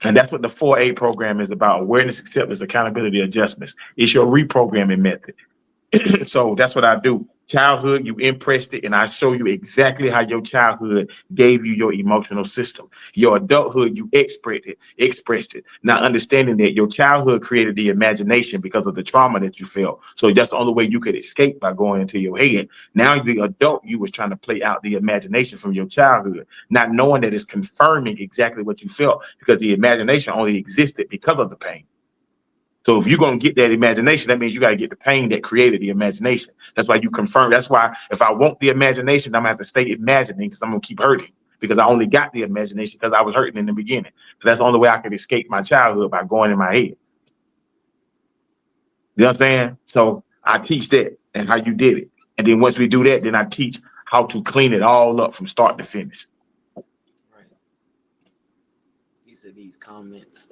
And that's what the 4A program is about: awareness, acceptance, accountability, adjustments. It's your reprogramming method. So that's what I do. Childhood, you impressed it, and I show you exactly how your childhood gave you your emotional system. Your adulthood, you expressed it. Now understanding that your childhood created the imagination because of the trauma that you felt. So that's the only way you could escape, by going into your head. Now the adult, you was trying to play out the imagination from your childhood, not knowing that it's confirming exactly what you felt, because the imagination only existed because of the pain. So if you're going to get that imagination, that means you got to get the pain that created the imagination. That's why you confirm. That's why if I want the imagination, I'm going to have to stay imagining, because I'm going to keep hurting, because I only got the imagination because I was hurting in the beginning. So that's the only way I could escape my childhood, by going in my head. You know what I'm saying? So I teach that and how you did it. And then once we do that, then I teach how to clean it all up from start to finish. Right. He said these comments.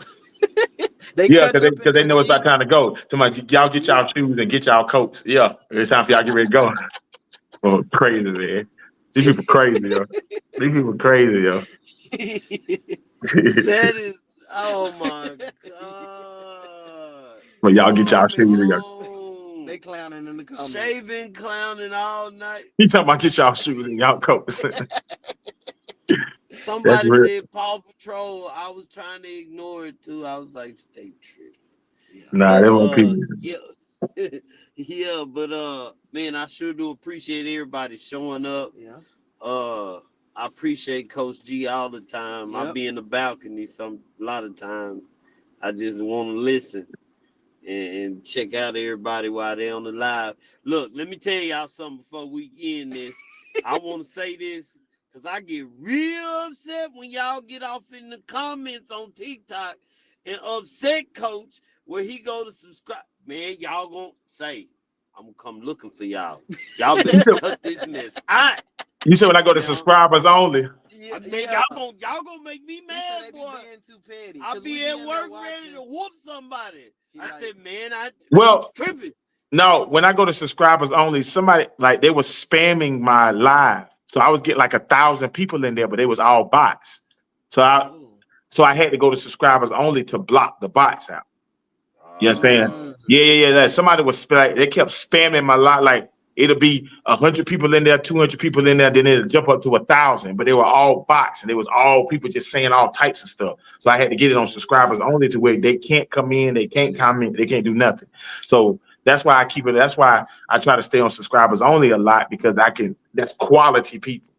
Yeah, because they know it's about time to go. Somebody, y'all get y'all shoes and get y'all coats. Yeah, it's time for y'all to get ready to go. Oh, crazy, man. These people crazy, yo. These people crazy, yo. That is, oh my God. Well, y'all get y'all shoes and Oh, they clowning in the comments. Shaving, clowning all night. he talking about get y'all shoes and y'all coats. Somebody said Paw Patrol. I was trying to ignore it too. I was like, stay tripping. Yeah. Nah, they won't people. Yeah. Yeah, but man, I sure do appreciate everybody showing up. Yeah. I appreciate Coach G all the time. Yep. I be in the balcony a lot of times. I just want to listen and check out everybody while they're on the live. Look, let me tell y'all something before we end this. I want to say this, because I get real upset when y'all get off in the comments on TikTok and upset Coach where he go to subscribe. Man, y'all gonna say, I'm gonna come looking for y'all. Y'all better cut this mess out. You said when I go to subscribers only. Yeah, man, y'all gonna make me mad, boy. Too petty. I'll be at work ready to whoop somebody. I said, man, I tripping. No, when I go to subscribers only, somebody, like, they was spamming my live. So I was getting like 1,000 people in there, but they was all bots. So I had to go to subscribers only to block the bots out. You understand? Yeah. Somebody was like, they kept spamming my live. Like, it'll be 100 people in there, 200 people in there, then it'll jump up to 1,000. But they were all bots, and it was all people just saying all types of stuff. So I had to get it on subscribers only, to where they can't come in, they can't comment, they can't do nothing. So that's why I keep it. That's why I try to stay on subscribers only a lot, because that's quality people.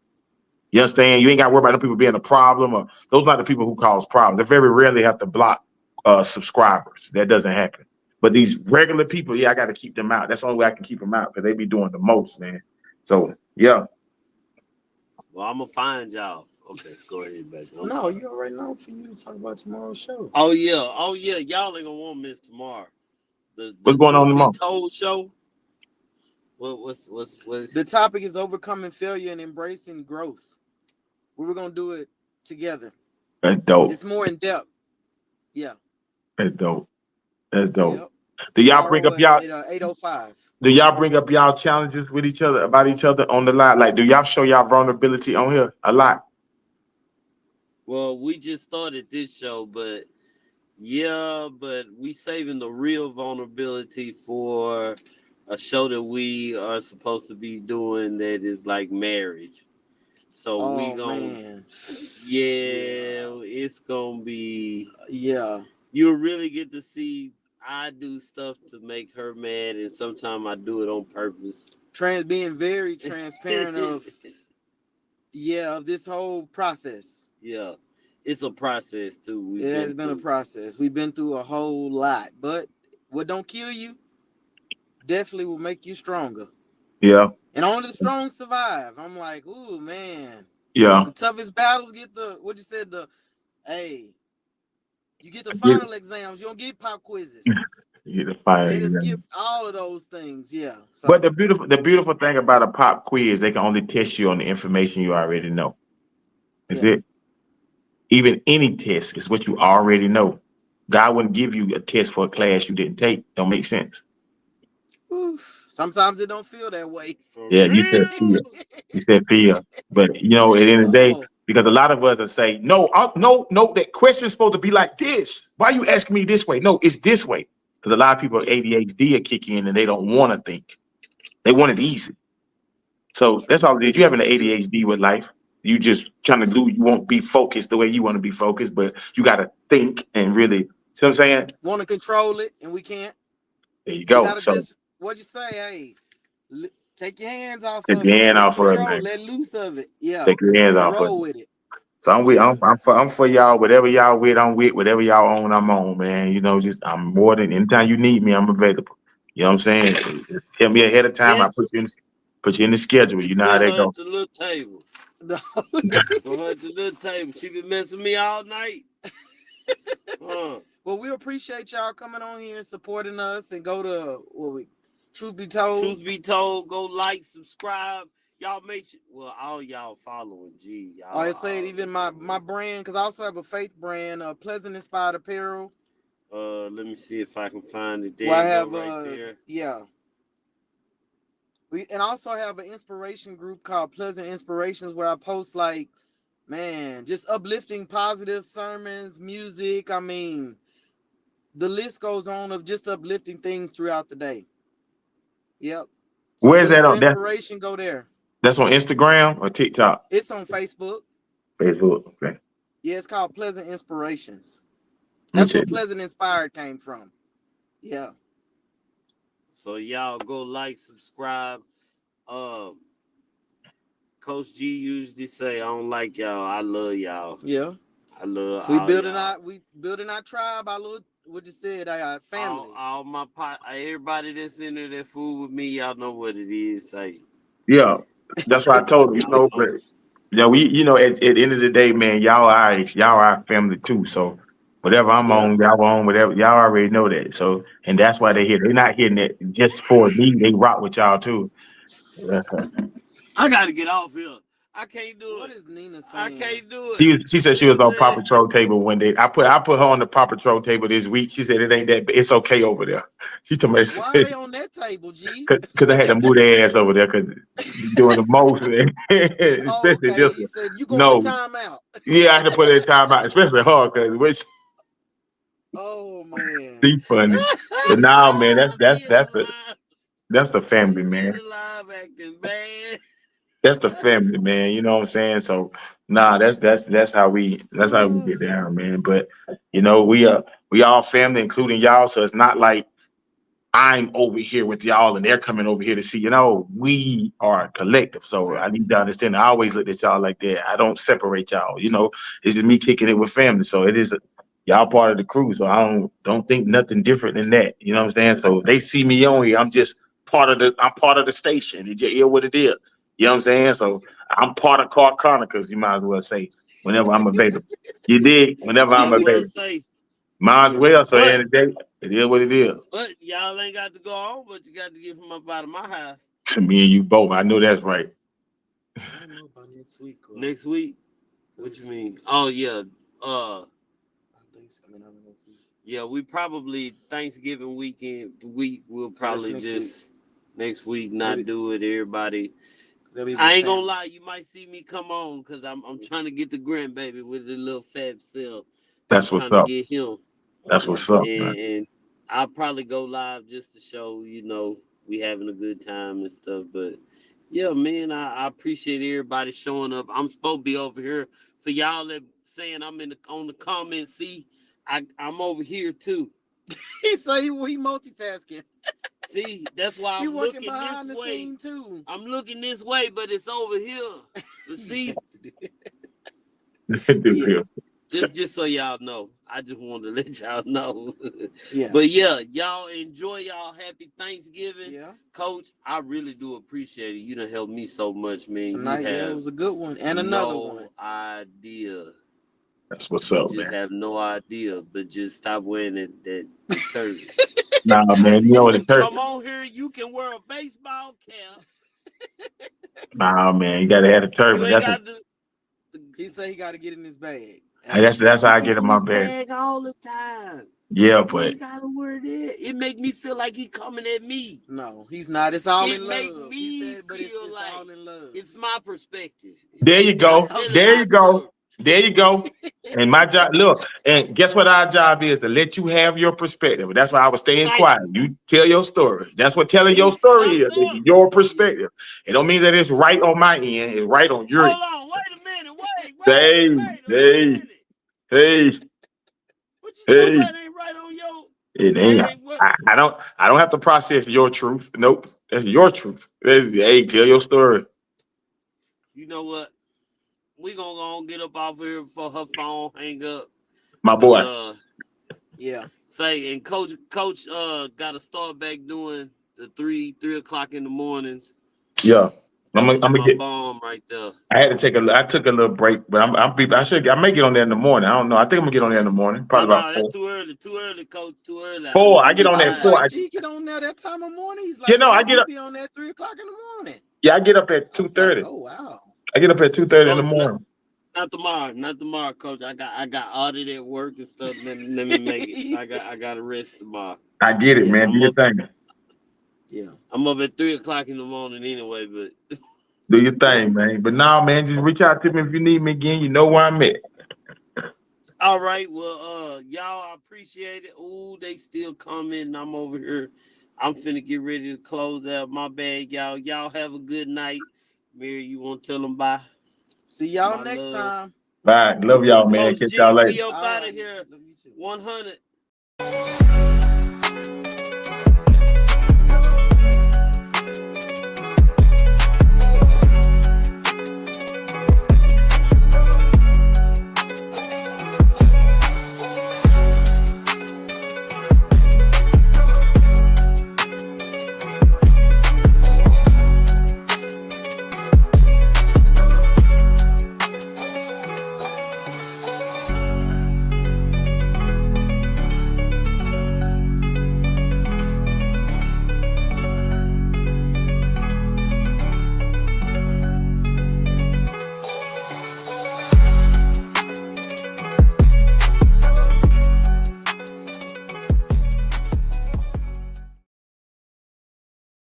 You understand? You ain't got to worry about the people being a problem, or those are not the people who cause problems. They very rarely have to block subscribers. That doesn't happen. But these regular people, I got to keep them out. That's the only way I can keep them out, because they be doing the most, man. So, yeah. Well, I'm going to find y'all. Okay, go ahead, baby. No, you already know for you to talk about tomorrow's show. Oh, yeah. Y'all ain't going to want to miss tomorrow. What's going on tomorrow? Told show. What's the topic is overcoming failure and embracing growth. We were going to do it together. That's dope. It's more in depth. Yeah. That's dope. Yep. Do y'all bring up y'all 8:05? Do y'all bring up y'all challenges with each other, about each other on the line? Like, do y'all show y'all vulnerability on here a lot? Well, we just started this show, but we saving the real vulnerability for a show that we are supposed to be doing that is like marriage. So it's gonna be you'll really get to see I do stuff to make her mad, and sometimes I do it on purpose. Being very transparent of this whole process. Yeah, it's a process too. It has been a process. We've been through a whole lot, but what don't kill you definitely will make you stronger. Yeah. And only the strong survive. I'm like, ooh, man. Yeah. The toughest battles get you get the final exams. You don't get pop quizzes. You get the final exams. They just skip all of those things. Yeah. So. But the beautiful thing about a pop quiz, they can only test you on the information you already know. That's it. Even any test is what you already know. God wouldn't give you a test for a class you didn't take. Don't make sense. Sometimes it don't feel that way. For Yeah, you said real. fear. You said fear. But you know, at the end of the day, Oh, because a lot of us will say, no, no, that question's supposed to be like this. Why you asking me this way? No, it's this way. Because a lot of people ADHD will kick in and they don't want to think. They want it easy. So that's all it is. You having an ADHD with life. You just trying to do, you won't be focused the way you want to be focused, but you got to think and really, see what I'm saying? want to control it, and we can't. There you We go. gotta So just what you say. Hey, take your hands off take of your it. hand Take off of it, control. man. Let loose of it. Yeah, Take your hands and off of it. roll with it. So I'm with, Yeah. I'm for y'all. Whatever y'all with, I'm with. Whatever y'all own, I'm on, man. You know, just I'm more than anytime you need me, I'm available. You know what I'm saying? Just tell me ahead of time. I Yes. put you in the schedule. You You know how put they her go. at the little table. No. Put her at the little table. She been messing me all night. Well, we appreciate y'all coming on here and supporting us, and go to Truth Be Told. Truth be told, go like, subscribe. Y'all make sure. Well, all y'all following. Gee, y'all. I said even my brand, because I also have a faith brand, Pleasant Inspired Apparel. Let me see if I can find it. There Where I you have go, right there. yeah. And also have an inspiration group called Pleasant Inspirations, where I post like, man, just uplifting, positive sermons, music. I mean, the list goes on of just uplifting things throughout the day. Yep. So Where's looking that for on? inspiration, go there. That's on Instagram or TikTok? It's on Facebook. Facebook. Okay. Yeah, it's called Pleasant Inspirations. Let me That's where check. Pleasant Inspired came from. Yeah. So y'all go like, subscribe. Coach G usually say, "I don't like y'all. I love y'all. Yeah. I love So we all building y'all. our tribe, our little, what you said, our family. All my pot, everybody that's in there that fool with me, y'all know what it is. Say, Yeah, that's what I told him. You y'all know, know. but we, at the end of the day, man, y'all our family too. So whatever I'm Yeah. on, y'all on, whatever y'all already know that. So and that's why Yeah. they here. They're not hitting it just for me. They rock with y'all too. I gotta get off here. I can't do What it. is Nina I saying? can't do it. She said You she know was what I'm on Paw saying? Patrol table one day. I put her on the Paw Patrol table this week. She said it ain't that, it's okay over there. She told me Why are they on that table, G? because I had to move their ass over there because doing the most, Oh, especially okay. this He one. said you going to No, timeout. yeah, I had to put it in time out, especially her because which Oh man. she funny. But now, man, Being alive, that's the she family, being man. alive, acting bad. That's the family, man. You know what I'm saying? So nah, that's how we get down, man. But we all family, including y'all. So it's not like I'm over here with y'all and they're coming over here to see. We are a collective. So I Family. need y'all to understand. I always look at y'all like that. I don't separate y'all. It's just me kicking it with family. So it is y'all part of the crew. So I don't think nothing different than that. You know what I'm saying? So they see me on here. I'm part of the station. Did you hear what it is? You know what I'm saying? So I'm part of Car Chronicles, you might as well say, whenever I'm available. You dig? Whenever I'm Might well available. say, Might as Yeah. well. So at the but end of the day, it is what it is. y'all ain't got to go on, but you got to get from up out of my house To me and you both. I know that's right. I don't know about next week. next week. What you mean? Oh yeah, I don't know. yeah. We probably Thanksgiving weekend week. We'll probably Next next week not Maybe do it. Everybody. that'll be I ain't gonna family. lie. You might see me come on because I'm trying to get the grandbaby with the little fab self. I'm That's what's trying to up. get him. That's Yeah. what's up, man. And I'll probably go live just to show, we having a good time and stuff. But yeah, man, I appreciate everybody showing up. I'm supposed to be over here for y'all that saying I'm on the comment. See, I'm over here too. He say he multitasking. See, that's why He I'm working looking behind this the way. scene too. I'm looking this way, but it's over here. But see, Yeah. just so y'all know, I just wanted to let y'all know. Yeah. But yeah, y'all enjoy y'all happy Thanksgiving. Yeah. Coach, I really do appreciate it. You done helped me so much, man. Tonight, You it have was a good one and another one. no idea. That's what's You up, just man. have no idea. But just stop wearing that detergent. Nah, man. When The you church. come on here, you can wear a baseball cap. Nah, man. You gotta have the You turban. ain't got to. He said he got to get in his bag. And that's how He I get get in in my his bag. bag all the time. Yeah, You but ain't gotta worry that. It make me feel like he coming at me. No, he's not. It's all It in make love. me He said, but feel it's like all in love. it's my perspective. there you I'm go. telling There my you go. story. There you go. And my job, look, and guess what our job is? To let you have your perspective. That's why I was staying Thank quiet. You tell your story. That's what telling your story my is. story. It's your perspective. It don't mean that it's right on my end. It's right on your end. Hold on, wait a minute. Wait Hey, a hey, minute. hey, What you talking hey. about ain't right on your It ain't. what? I don't have to process your truth. Nope. That's your truth. Hey, tell your story. You know what? We gonna go and get up off here before her phone hang up. My Cause boy. Yeah. say and coach gotta start back doing the 3 o'clock in the mornings. Yeah. That I'm was gonna my get. bomb right there. I took a little break, but I may get on there in the morning. I don't know. I think I'm gonna get on there in the morning, Oh probably about no, that's 4. too early. Too early, coach. Too early. I 4. need to I get be on I there at was 4. tired. like, G, get on there that time of morning. He's You like, know, I yeah, get I'll up. be on there at 3 o'clock in the morning. Yeah, I get up at I was like, 2:30. oh wow. I get up at 2:30 in the Coach, morning. not tomorrow, coach. I got audit at work and stuff. Let me make it. I got to rest tomorrow. I get it, Yeah, man. Do your thing. Yeah. I'm up at 3 o'clock in the morning anyway, but Do your thing, man. But nah, man, just reach out to me if you need me again. You know where I'm at. all right. Well, y'all, I appreciate it. Ooh, they still coming. I'm over here. I'm finna get ready to close out. My bad, y'all. Y'all have a good night. Mary, you want to tell them bye? See y'all My next love. time. Bye. Love y'all, man. Coach Catch y'all G, later. we up All out right. of here. Love you too. 100.